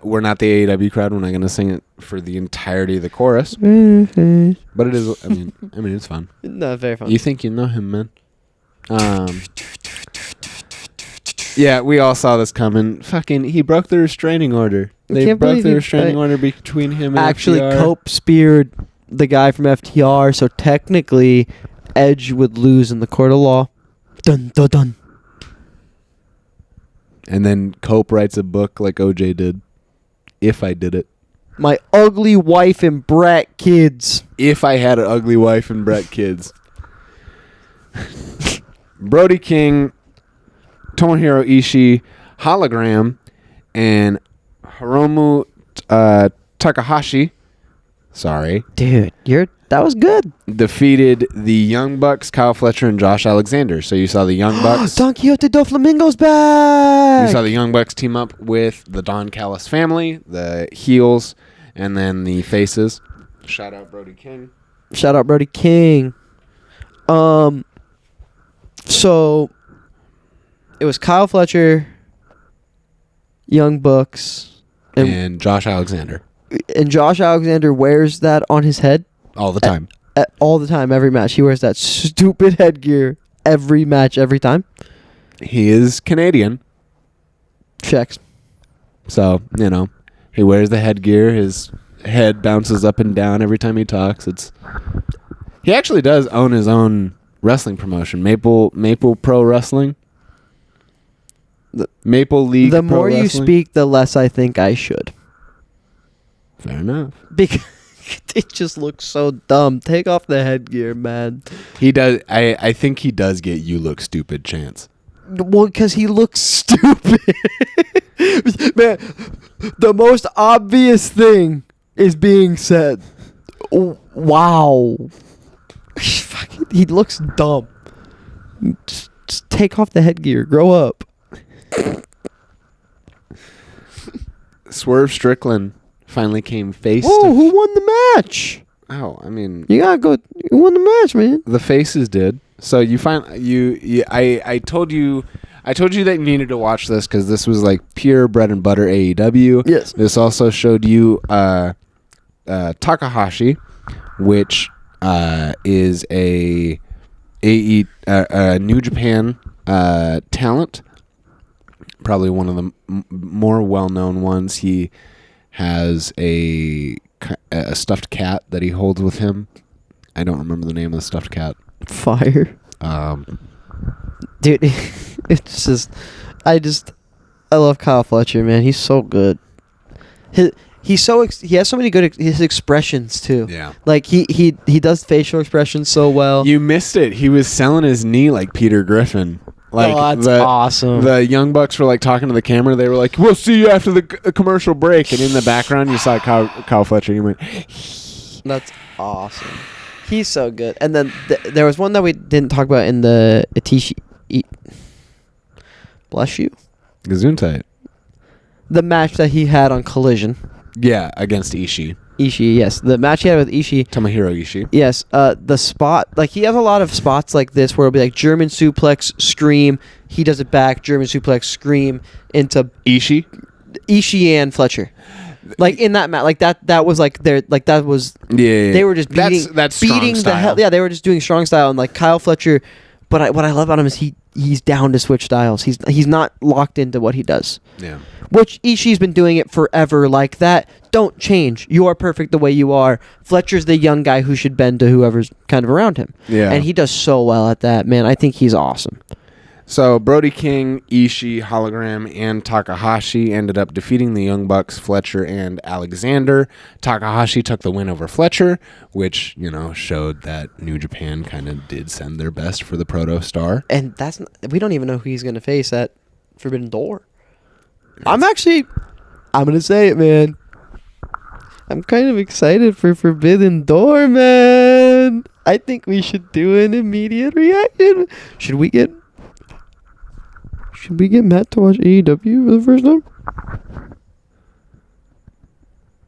We're not the AEW crowd. We're not going to sing it for the entirety of the chorus. But it is, I mean, it's fun. No, very fun. You think you know him, man. Yeah, we all saw this coming. Fucking, he broke the restraining order. They broke the restraining order between him and actually, FTR. Cope speared the guy from FTR, so technically, Edge would lose in the court of law. Dun, dun, dun. And then Cope writes a book like OJ did. If I did it. My ugly wife and brat kids. If I had an ugly wife and brat kids. Brody King, Tomohiro Ishii, Hologram, and Hiromu Takahashi Sorry. Dude, that was good. Defeated the Young Bucks, Kyle Fletcher, and Josh Alexander. So you saw the Young Bucks. Don Quixote do Flamingo's back. You saw the Young Bucks team up with the Don Callis family, the heels, and then the faces. Shout out Brody King. So it was Kyle Fletcher, Young Bucks, and Josh Alexander. And Josh Alexander wears that on his head All the time. All the time, every match. He wears that stupid headgear every match, every time. He is Canadian. Checks. So, he wears the headgear. His head bounces up and down every time he talks. He actually does own his own wrestling promotion, Maple Pro Wrestling. Maple League The Pro more you Wrestling. speak, the less I think I should. Fair enough. Because it just looks so dumb. Take off the headgear, man. He does. I think he does get "you look stupid" chance. Well, because he looks stupid. Man, the most obvious thing is being said. Wow. He looks dumb. Just take off the headgear. Grow up. Swerve Strickland finally came face. Whoa, who won the match? Oh, I mean, You gotta go. Who won the match, man? the faces did. So you find I told you that you needed to watch this because this was like pure bread and butter AEW. Yes. This also showed you Takahashi, which is a New Japan talent. Probably one of the more well-known ones. He has a stuffed cat that he holds with him. I don't remember the name of the stuffed cat. Fire. Dude, it's just... I love Kyle Fletcher, man. He's so good. He has so many good his expressions too. Yeah. Like he does facial expressions so well. You missed it. He was selling his knee like Peter Griffin. Like that's awesome. The Young Bucks were like talking to the camera. They were like, "We'll see you after the commercial break." And in the background, you saw Kyle Fletcher. And you went, That's awesome. He's so good. And then there was one that we didn't talk about in the Atishi. Bless you. "Gesundheit." The match that he had on Collision. Yeah, against Ishii. Ishii, yes. The match he had with Ishii. Tomohiro Ishii. Yes. The spot, like he has a lot of spots like this where it'll be like German suplex, scream. He does it back, German suplex, scream into Ishii and Fletcher. Like in that match, like that was like their, like that was, Yeah. they were just beating, that's beating strong the hell. style. Yeah, they were just doing strong style, and like Kyle Fletcher. But what I love about him is he's down to switch styles. He's not locked into what he does. Yeah. Which Ishii's been doing it forever like that. Don't change. You are perfect the way you are. Fletcher's the young guy who should bend to whoever's kind of around him. Yeah. And he does so well at that, man. I think he's awesome. So Brody King, Ishii, Hologram, and Takahashi ended up defeating the Young Bucks, Fletcher, and Alexander. Takahashi took the win over Fletcher, which, showed that New Japan kind of did send their best for the protostar. And we don't even know who he's going to face at Forbidden Door. I'm going to say it, man. I'm kind of excited for Forbidden Door, man. I think we should do an immediate reaction. Should we get Matt to watch AEW for the first time?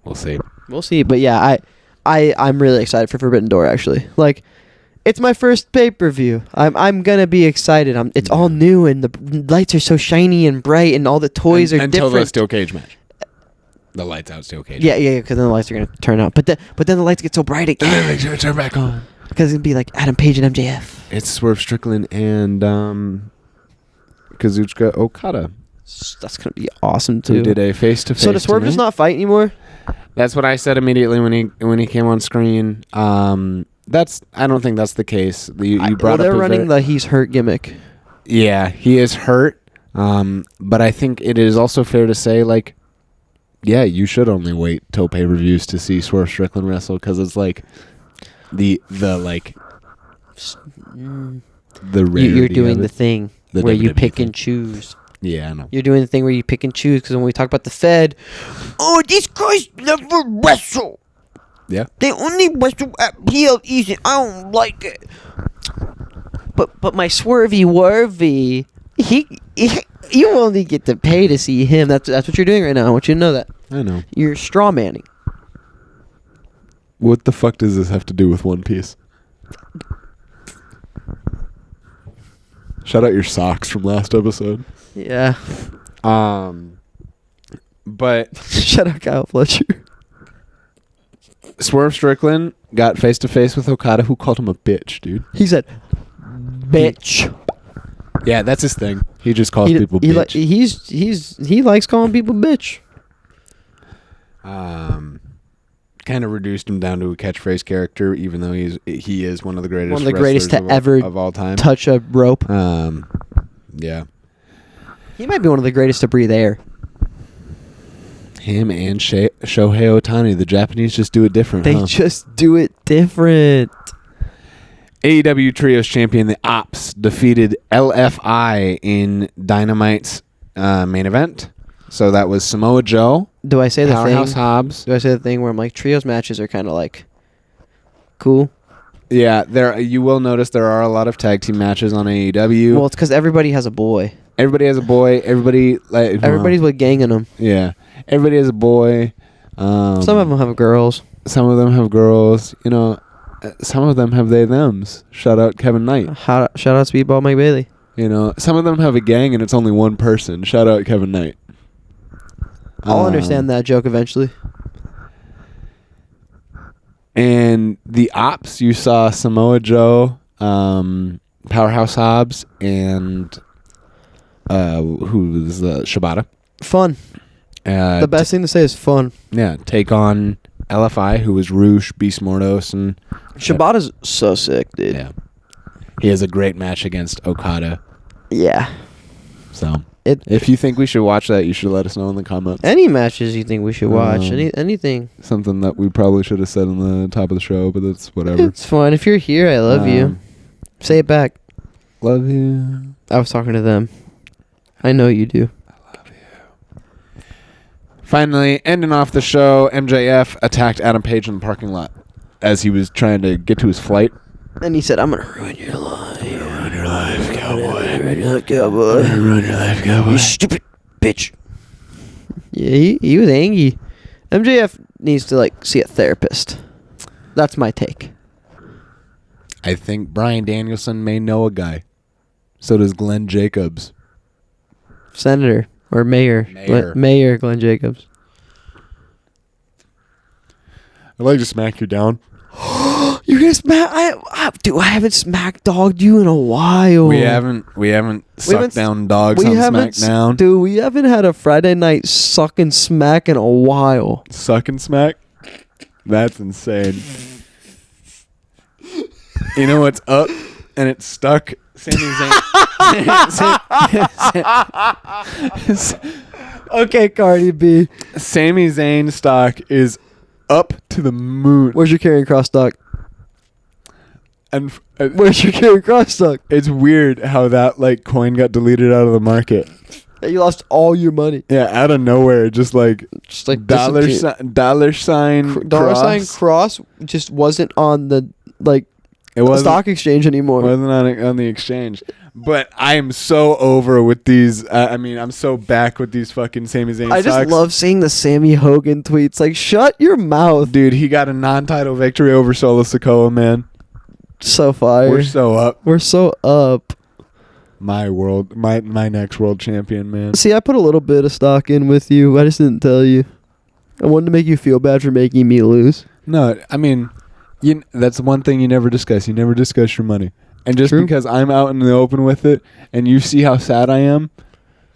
We'll see. We'll see. But yeah, I'm really excited for Forbidden Door, actually. Like, it's my first pay-per-view. I'm gonna be excited. It's all new, and the lights are so shiny and bright, and all the toys are until different. the steel cage match. The lights out steel cage. Yeah, because then the lights are gonna turn out. But then the lights get so bright again. And then they turn back on. Because it's gonna be like Adam Page and MJF. It's Swerve Strickland and Kazuchika Okada. That's gonna be awesome too. Who did a face-to-face. So does Swerve just not fight anymore? That's what I said immediately when he came on screen. I don't think that's the case. You brought they're up running the he's hurt gimmick. Yeah, he is hurt. But I think it is also fair to say, like, yeah, you should only wait till pay-per-views to see Swerve Strickland wrestle, because it's like the rarity You're doing of the it. thing The where you WWE pick thing. and choose. Yeah, I know. You're doing the thing where you pick and choose, because when we talk about the Fed, oh, these guys never wrestle. Yeah. They only wrestle at PLEs and I don't like it. But my swervy worvy, you only get to pay to see him. That's what you're doing right now. I want you to know that. I know. You're straw manning. What the fuck does this have to do with One Piece? Shout out your socks from last episode. Yeah. But Shout out Kyle Fletcher. Swerve Strickland got face to face with Okada, who called him a bitch, dude. He said, "Bitch." Yeah, that's his thing. He just calls people bitch. He likes calling people bitch. Kind of reduced him down to a catchphrase character, even though he is one of the greatest. One of the greatest to wrestlers ever of all time. touch a rope. Yeah. He might be one of the greatest to breathe air. Him and Shohei Ohtani, the Japanese just do it different. They just do it different. AEW Trios champion, the Opps, defeated LFI in Dynamite's main event. So that was Samoa Joe. Do I say the Powerhouse thing? Hobbs. Do I say the thing where I'm like, trios matches are kind of like cool? Yeah, you will notice there are a lot of tag team matches on AEW. Well, it's because everybody has a boy. Everybody has a boy. Everybody's with ganging them. Yeah, everybody has a boy. Some of them have girls. Some of them have girls. You know, some of them have they/thems. Shout out Kevin Knight. Shout out Speedball Mike Bailey. You know, some of them have a gang and it's only one person. Shout out Kevin Knight. I'll understand that joke eventually. And the Opps, you saw Samoa Joe, Powerhouse Hobbs, and who was Shibata. Fun. The best thing to say is fun. Yeah, take on LFI, who was Roosh, Beast Mordos, and Shibata's so sick, dude. Yeah, he has a great match against Okada. Yeah. So if you think we should watch that, you should let us know in the comments. Any matches you think we should watch? Anything. Something that we probably should have said on the top of the show, but that's whatever. It's fine. If you're here, I love you. Say it back. Love you. I was talking to them. I know you do. I love you. Finally, ending off the show, MJF attacked Adam Page in the parking lot as he was trying to get to his flight. And he said, "I'm gonna ruin your life. Ruin your life, cowboy. Ruin your life, cowboy. Ruin your life, cowboy. You stupid bitch." Yeah, he was angry. MJF needs to see a therapist. That's my take. I think Bryan Danielson may know a guy. So does Glenn Jacobs. Senator or mayor. Mayor Glenn Jacobs. I'd like to smack you down. You're gonna smack? Dude, I haven't smack dogged you in a while. We haven't sucked down dogs on SmackDown. Dude, we haven't had a Friday night suck and smack in a while. Suck and smack? That's insane. You know what's up? And it's stuck. Sami Zayn. Okay, Cardi B. Sami Zayn stock is up to the moon. Where's your carrying cross stock? And where's your carrying cross stock? It's weird how that coin got deleted out of the market. Yeah, you lost all your money. Yeah, out of nowhere, just like dollar sign cross just wasn't on the it wasn't stock exchange anymore. Wasn't on the exchange. But I am so over with these. I'm so back with these fucking Sami Zayn I just love seeing the Sammy Hogan tweets. Shut your mouth. Dude, he got a non-title victory over Solo Sikoa, man. So fire. We're so up. My next world champion, man. See, I put a little bit of stock in with you. I just didn't tell you. I wanted to make you feel bad for making me lose. No, that's one thing you never discuss. You never discuss your money. And just because I'm out in the open with it, and you see how sad I am,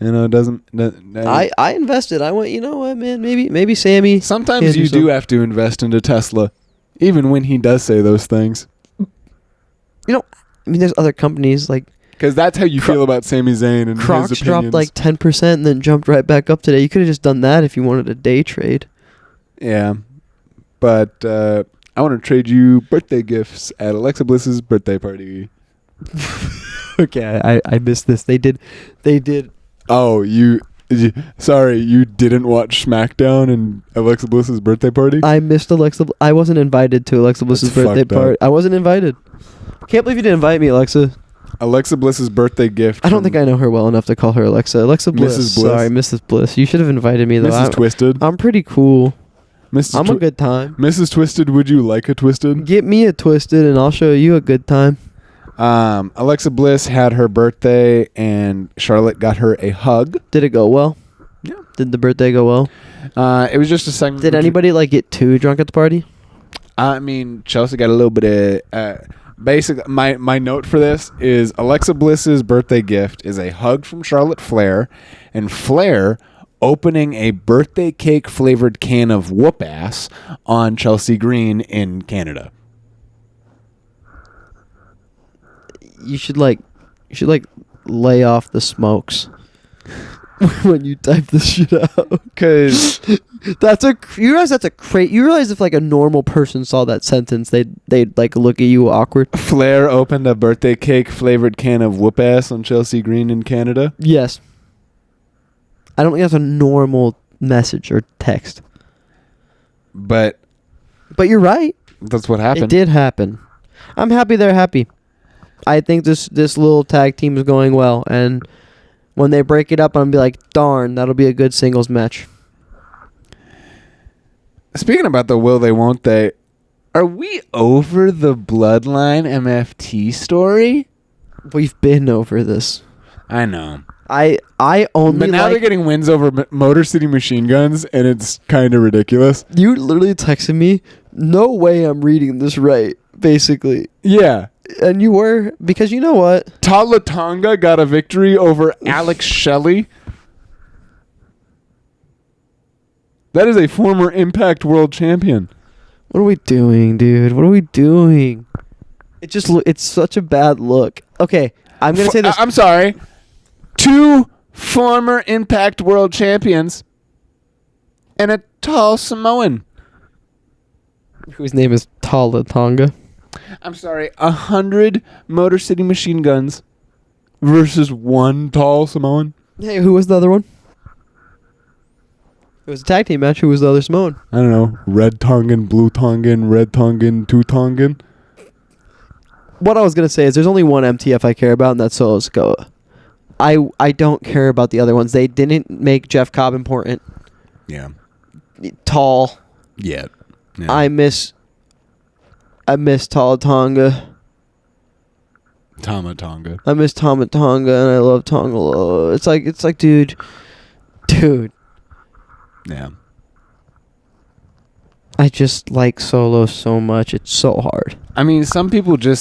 it doesn't. I invested. I went. You know what, man? Maybe Sammy. Sometimes you do have to invest into Tesla, even when he does say those things. There's other companies because that's how you feel about Sami Zayn and Crocs his opinions. dropped 10% and then jumped right back up today. You could have just done that if you wanted a day trade. Yeah, but I want to trade you birthday gifts at Alexa Bliss's birthday party. Okay, I missed this. They did. Oh, Sorry, you didn't watch SmackDown and Alexa Bliss's birthday party? I missed Alexa. I wasn't invited to Alexa Bliss's birthday party. I wasn't invited. Can't believe you didn't invite me, Alexa. Alexa Bliss's birthday gift. I don't think I know her well enough to call her Alexa. Alexa Bliss. Mrs. Bliss. Sorry, Mrs. Bliss. You should have invited me, though. Mrs. Twisted. I'm pretty cool. I'm a good time. Mrs. Twisted, would you like a Twisted? Get me a Twisted, and I'll show you a good time. Alexa Bliss had her birthday, and Charlotte got her a hug. Did it go well? Yeah. Did the birthday go well? It was just a segment. Did anybody get too drunk at the party? I mean, Chelsea got a little bit of... Basically, my note for this is Alexa Bliss's birthday gift is a hug from Charlotte Flair, and Flair opening a birthday cake flavored can of whoop ass on Chelsea Green in Canada. You should lay off the smokes when you type this shit out, because you realize if a normal person saw that sentence, they'd look at you awkward. Flair opened a birthday cake flavored can of whoop ass on Chelsea Green in Canada. Yes. I don't think that's a normal message or text. But you're right. That's what happened. It did happen. I'm happy they're happy. I think this little tag team is going well, and when they break it up, I'm gonna be like, darn, that'll be a good singles match. Speaking about the will they, won't they, are we over the Bloodline MFT story? We've been over this. I know. I only. But now they're getting wins over Motor City Machine Guns, and it's kind of ridiculous. You literally texted me, no way I'm reading this right, basically. Yeah. And you were, because you know what? Tala Tonga got a victory over Alex Shelley. That is a former Impact World Champion. What are we doing, dude? What are we doing? It's such a bad look. Okay, I'm going to say this. I'm sorry. 2 former Impact World Champions and a tall Samoan. Whose name is Tala Tonga. I'm sorry. 100 Motor City Machine Guns versus 1 tall Samoan. Hey, who was the other one? It was a tag team match. Who was the other Samoan? I don't know. Red Tongan, Blue Tongan, Red Tongan, 2 Tongan. What I was going to say is there's only one MTF I care about, and that's Solo Sikoa. I don't care about the other ones. They didn't make Jeff Cobb important. Yeah. Tall. Yeah. I miss Tala Tonga. Tama Tonga. I miss Tama Tonga, and I love Tonga. It's like, dude. Yeah. I just like Solo so much. It's so hard. I mean, some people say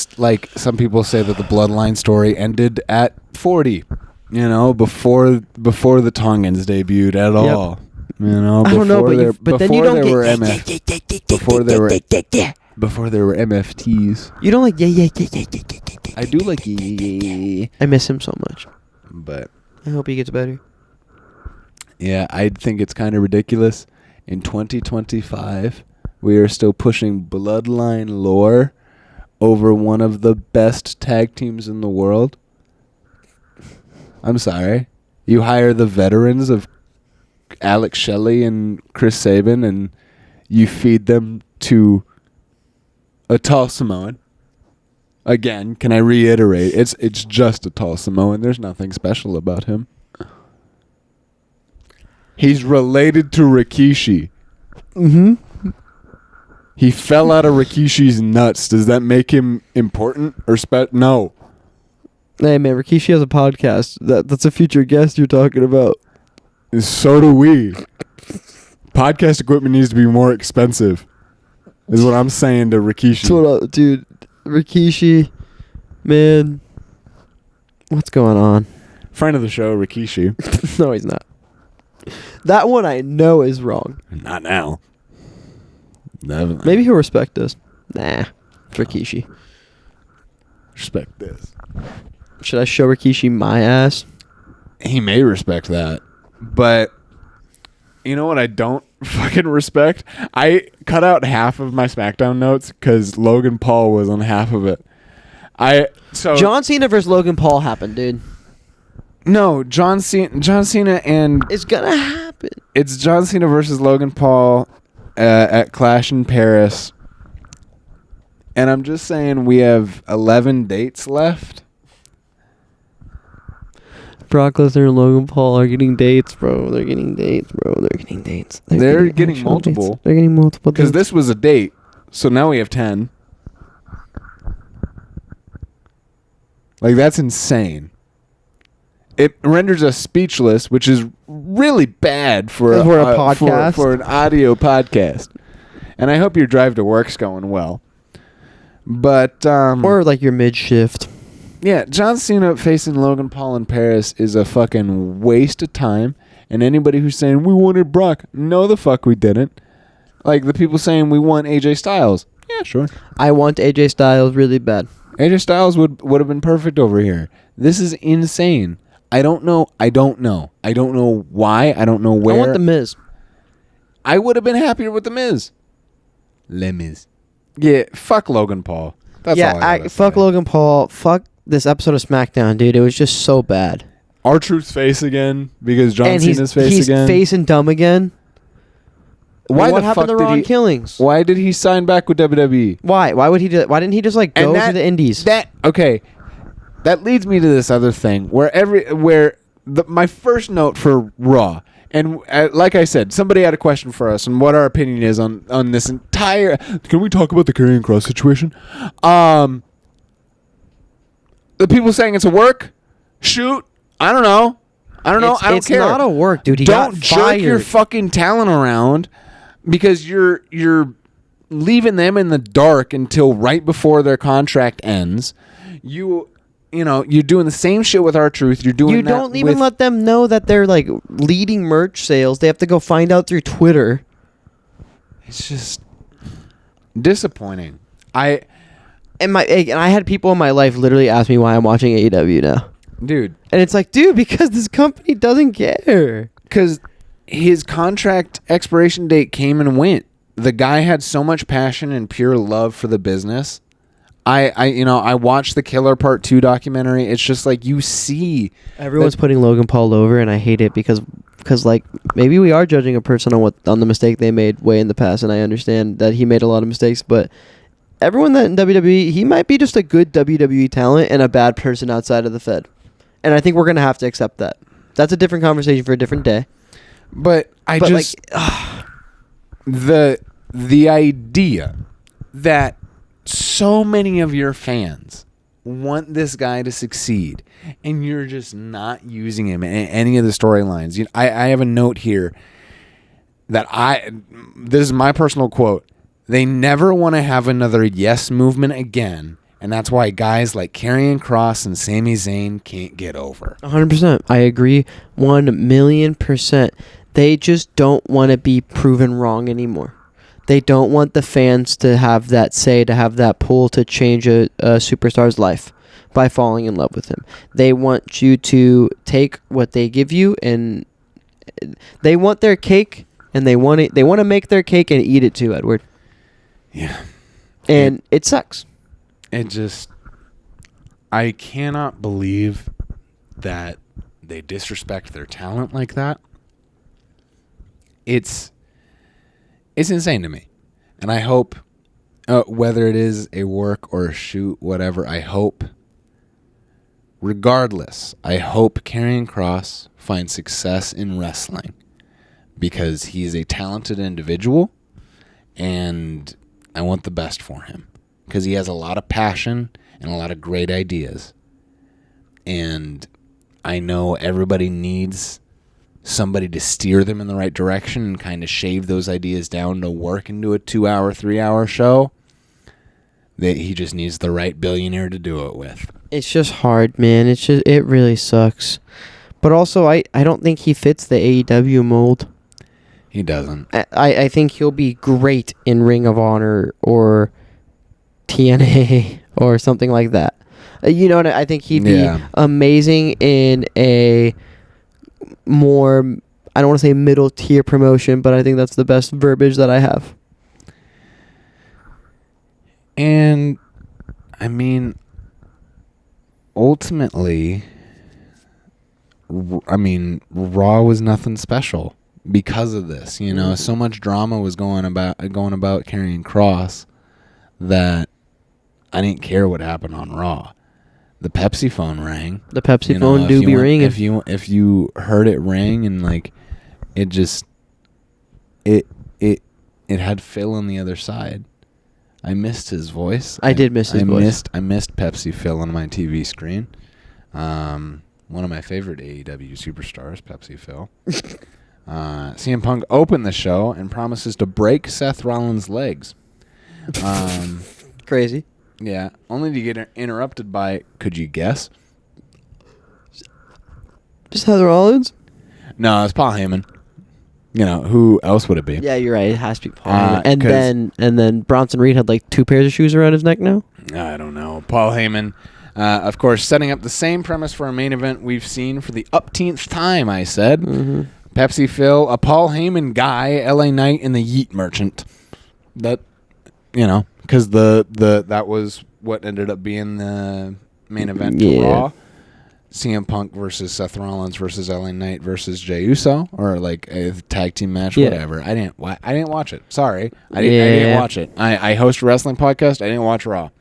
that the Bloodline story ended at 40. You know, before the Tongans debuted at all. You know, I don't know, but then you don't get before there were MFTs. You don't like I do like yeah. I miss him so much. But I hope he gets better. Yeah, I think it's kind of ridiculous. In 2025, we are still pushing Bloodline lore over one of the best tag teams in the world. I'm sorry. You hire the veterans of Alex Shelley and Chris Sabin, and you feed them to a tall Samoan. Again, can I reiterate? It's just a tall Samoan. There's nothing special about him. He's related to Rikishi. Mm-hmm. He fell out of Rikishi's nuts. Does that make him important or no? Hey man, Rikishi has a podcast. That's a future guest you're talking about. So do we. Podcast equipment needs to be more expensive. Is what I'm saying to Rikishi. Dude, Rikishi, man, what's going on? Friend of the show, Rikishi. No, he's not. That one I know is wrong. Not now. Definitely. Maybe he'll respect us. Nah, it's Rikishi. Respect this. Should I show Rikishi my ass? He may respect that. But you know what I don't fucking respect? I cut out half of my SmackDown notes because Logan Paul was on half of it. John Cena versus Logan Paul happened, dude. No, John Cena and It's gonna happen. it's John Cena versus Logan Paul at Clash in Paris. And I'm just saying we have 11 dates left. Brock Lesnar and Logan Paul are getting dates, bro. They're getting dates, bro. They're getting dates. They're getting actual multiple. dates. They're getting multiple dates. Because this was a date. So now we have 10. Like, that's insane. It renders us speechless, which is really bad for a podcast. For an audio podcast. And I hope your drive to work's going well. But or like your mid shift. Yeah, John Cena facing Logan Paul in Paris is a fucking waste of time. And anybody who's saying we wanted Brock, no, the fuck we didn't. Like the people saying we want AJ Styles. Yeah, sure. I want AJ Styles really bad. AJ Styles would have been perfect over here. This is insane. I don't know why. I don't know where. I want the Miz. I would have been happier with the Miz. Le Miz. Yeah, fuck Logan Paul. That's all I gotta fuck say. Logan Paul. Fuck this episode of SmackDown, dude. It was just so bad. R-Truth's face again because John Cena's face again. He's facing dumb again. What happened to Ron Killings? Why did he sign back with WWE? Why would he do? Why didn't he just like go to the Indies? That leads me to this other thing my first note for Raw, and like I said, somebody had a question for us and what our opinion is on this entire. Can we talk about the karrion Kross situation? The people saying it's a work shoot. I don't know. I don't care. It's not a work, dude. Don't jerk your fucking talent around because you're leaving them in the dark until right before their contract ends. You're doing the same shit with R-Truth. You don't even let them know that they're like leading merch sales. They have to go find out through Twitter. It's just disappointing. I had people in my life literally ask me why I'm watching AEW now. Dude. And it's like, dude, because this company doesn't care. Because his contract expiration date came and went. The guy had so much passion and pure love for the business. I watched the Killer Part 2 documentary. It's just like you see. Everyone's putting Logan Paul over, and I hate it because like maybe we are judging a person on the mistake they made way in the past, and I understand that he made a lot of mistakes, but everyone that in WWE, he might be just a good WWE talent and a bad person outside of the Fed. And I think we're going to have to accept that. That's a different conversation for a different day. But the idea that so many of your fans want this guy to succeed and you're just not using him in any of the storylines. I have a note here that this is my personal quote. They never want to have another yes movement again. And that's why guys like Karrion Kross and Sami Zayn can't get over. 100%. I agree 1,000,000%. They just don't want to be proven wrong anymore. They don't want the fans to have that say, to have that pull to change a superstar's life by falling in love with him. They want you to take what they give you, and they want their cake, and they want to make their cake and eat it too, Edward. Yeah. And it sucks. I cannot believe that they disrespect their talent like that. It's insane to me. And I hope, whether it is a work or a shoot, whatever, regardless, I hope Karrion Kross finds success in wrestling because he's a talented individual and I want the best for him. Because he has a lot of passion and a lot of great ideas. And I know everybody needs somebody to steer them in the right direction and kind of shave those ideas down to work into a 2-hour, 3-hour show. He just needs the right billionaire to do it with. It's just hard, man. It really sucks. But also, I don't think he fits the AEW mold. He doesn't. I think he'll be great in Ring of Honor or TNA or something like that. I think he'd be amazing in a more, I don't want to say middle tier promotion, but I think that's the best verbiage that I have. And I mean, ultimately, Raw was nothing special because of this. You know, so much drama was going about carrying Kross that I didn't care what happened on Raw. The Pepsi phone rang. The Pepsi phone do be ringing. If you heard it ring and like it just it had Phil on the other side. I missed his voice. I did miss his voice. I missed Pepsi Phil on my TV screen. One of my favorite AEW superstars, Pepsi Phil. CM Punk opened the show and promises to break Seth Rollins' legs. Crazy. Yeah, only to get interrupted by, could you guess? Seth Rollins? No, it's Paul Heyman. You know, who else would it be? Yeah, you're right. It has to be Paul Heyman. And then Bronson Reed had like 2 pairs of shoes around his neck now? I don't know. Paul Heyman, of course, setting up the same premise for a main event we've seen for the upteenth time, I said. Mm-hmm. Pepsi Phil, a Paul Heyman guy, LA Knight, and the Yeet Merchant. That, you know, because that was what ended up being the main event to Raw. CM Punk versus Seth Rollins versus LA Knight versus Jey Uso, or like a tag team match, whatever. I didn't watch it. Sorry, I didn't watch it. I host a wrestling podcast. I didn't watch Raw.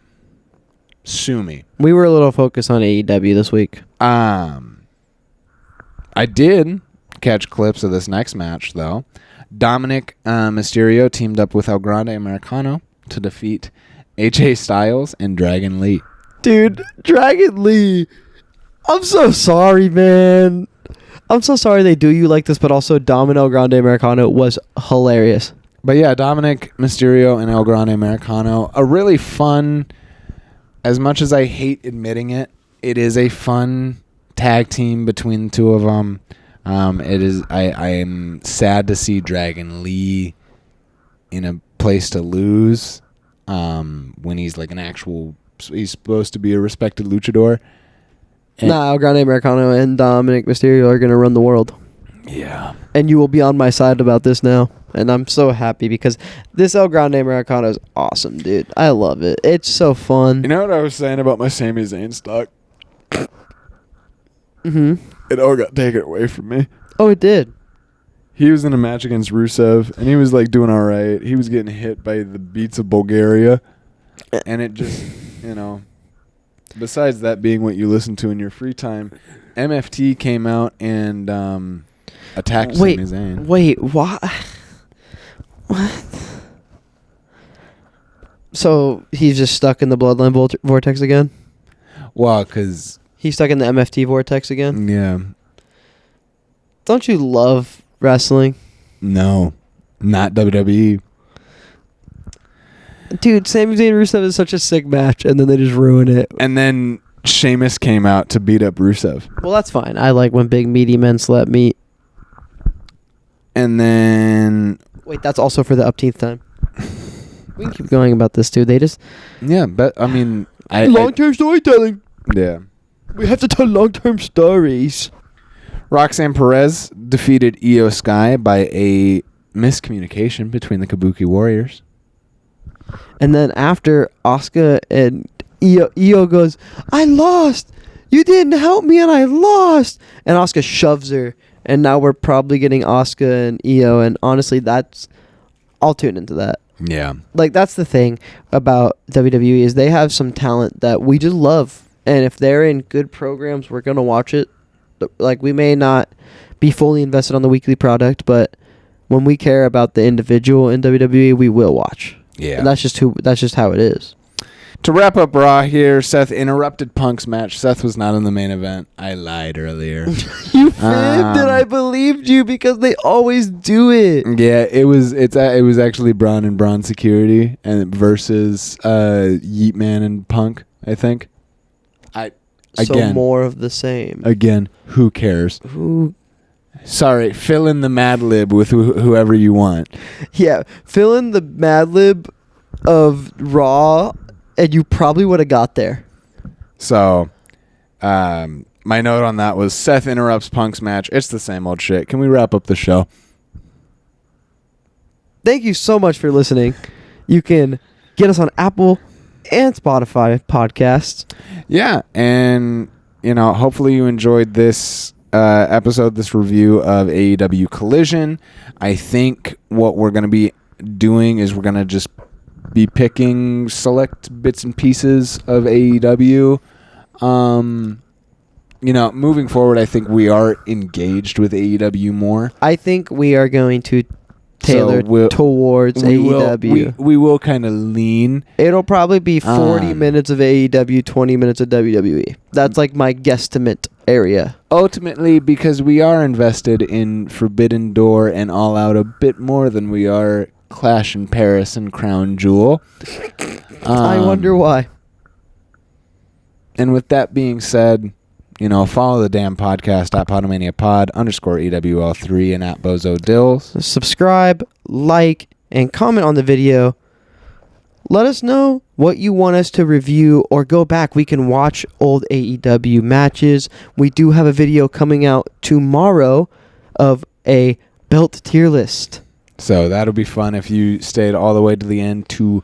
Sue me. We were a little focused on AEW this week. I did catch clips of this next match though. Dominik Mysterio teamed up with El Grande Americano to defeat AJ Styles and Dragon Lee. Dude, Dragon Lee. I'm so sorry, man. I'm so sorry they do you like this, but also Dom and El Grande Americano was hilarious. But yeah, Dominik Mysterio and El Grande Americano, a really fun, as much as I hate admitting it, it is a fun tag team between the two of them. It is. I am sad to see Dragon Lee in a place to lose when he's like he's supposed to be a respected luchador. El Grande Americano and Dominik Mysterio are going to run the world. Yeah. And you will be on my side about this now. And I'm so happy because this El Grande Americano is awesome, dude. I love it. It's so fun. You know what I was saying about my Sami Zayn stock? Mm-hmm. It all got taken away from me. Oh, it did. He was in a match against Rusev, and he was like doing all right. He was getting hit by the beats of Bulgaria. And it just, you know... Besides that being what you listen to in your free time, MFT came out and attacked Sami Zayn. Wait, what? So he's just stuck in the bloodline vortex again? Well, because... He's stuck in the MFT vortex again? Yeah. Don't you love wrestling? No, not WWE. Dude, Sami Zayn and Rusev is such a sick match, and then they just ruin it. And then Sheamus came out to beat up Rusev. Well, that's fine. I like when big, meaty men slap meat. And then... Wait, that's also for the upteenth time. We can keep going about this, too. They just... Yeah, but, I mean... long-term storytelling. Yeah. We have to tell long-term stories. Roxanne Perez defeated Io Sky by a miscommunication between the Kabuki Warriors. And then after Asuka and Io goes, I lost. You didn't help me and I lost. And Asuka shoves her. And now we're probably getting Asuka and Io. And honestly, I'll tune into that. Yeah. Like, that's the thing about WWE is they have some talent that we just love. And if they're in good programs, we're going to watch it. Like, we may not be fully invested on the weekly product, but when we care about the individual in WWE, we will watch. Yeah. And that's just how it is. To wrap up Raw here, Seth interrupted Punk's match. Seth was not in the main event. I lied earlier. You fibbed and I believed you because they always do it. Yeah, it was actually Braun and Braun Security and versus Yeet Man and Punk, I think. So more of the same. Again, who cares? Sorry, fill in the Mad Lib with whoever you want. Yeah, fill in the Mad Lib of Raw, and you probably would have got there. So, my note on that was Seth interrupts Punk's match. It's the same old shit. Can we wrap up the show? Thank you so much for listening. You can get us on Apple and Spotify podcasts. Yeah, and hopefully you enjoyed this episode, this review of AEW Collision. I think what we're going to be doing is we're going to just be picking select bits and pieces of AEW. Moving forward, I think we are engaged with AEW more. I think we are going to tailor towards AEW. We will kind of lean. It'll probably be 40 minutes of AEW, 20 minutes of WWE. That's like my guesstimate area. Ultimately, because we are invested in Forbidden Door and All Out a bit more than we are Clash in Paris and Crown Jewel. I wonder why. And with that being said, follow the damn podcast at Pod-A-Mania Pod _EWL3 and at Bozo Dills. Subscribe, like, and comment on the video. Let us know what you want us to review or go back. We can watch old AEW matches. We do have a video coming out tomorrow of a belt tier list. So that'll be fun if you stayed all the way to the end to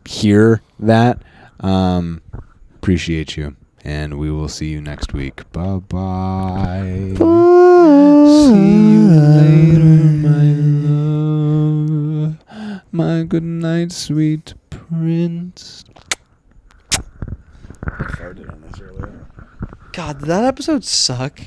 hear that. Appreciate you. And we will see you next week. Bye-bye. Bye. See you later, my love. My good night, sweet prince. I farted on this earlier. God, did that episode suck?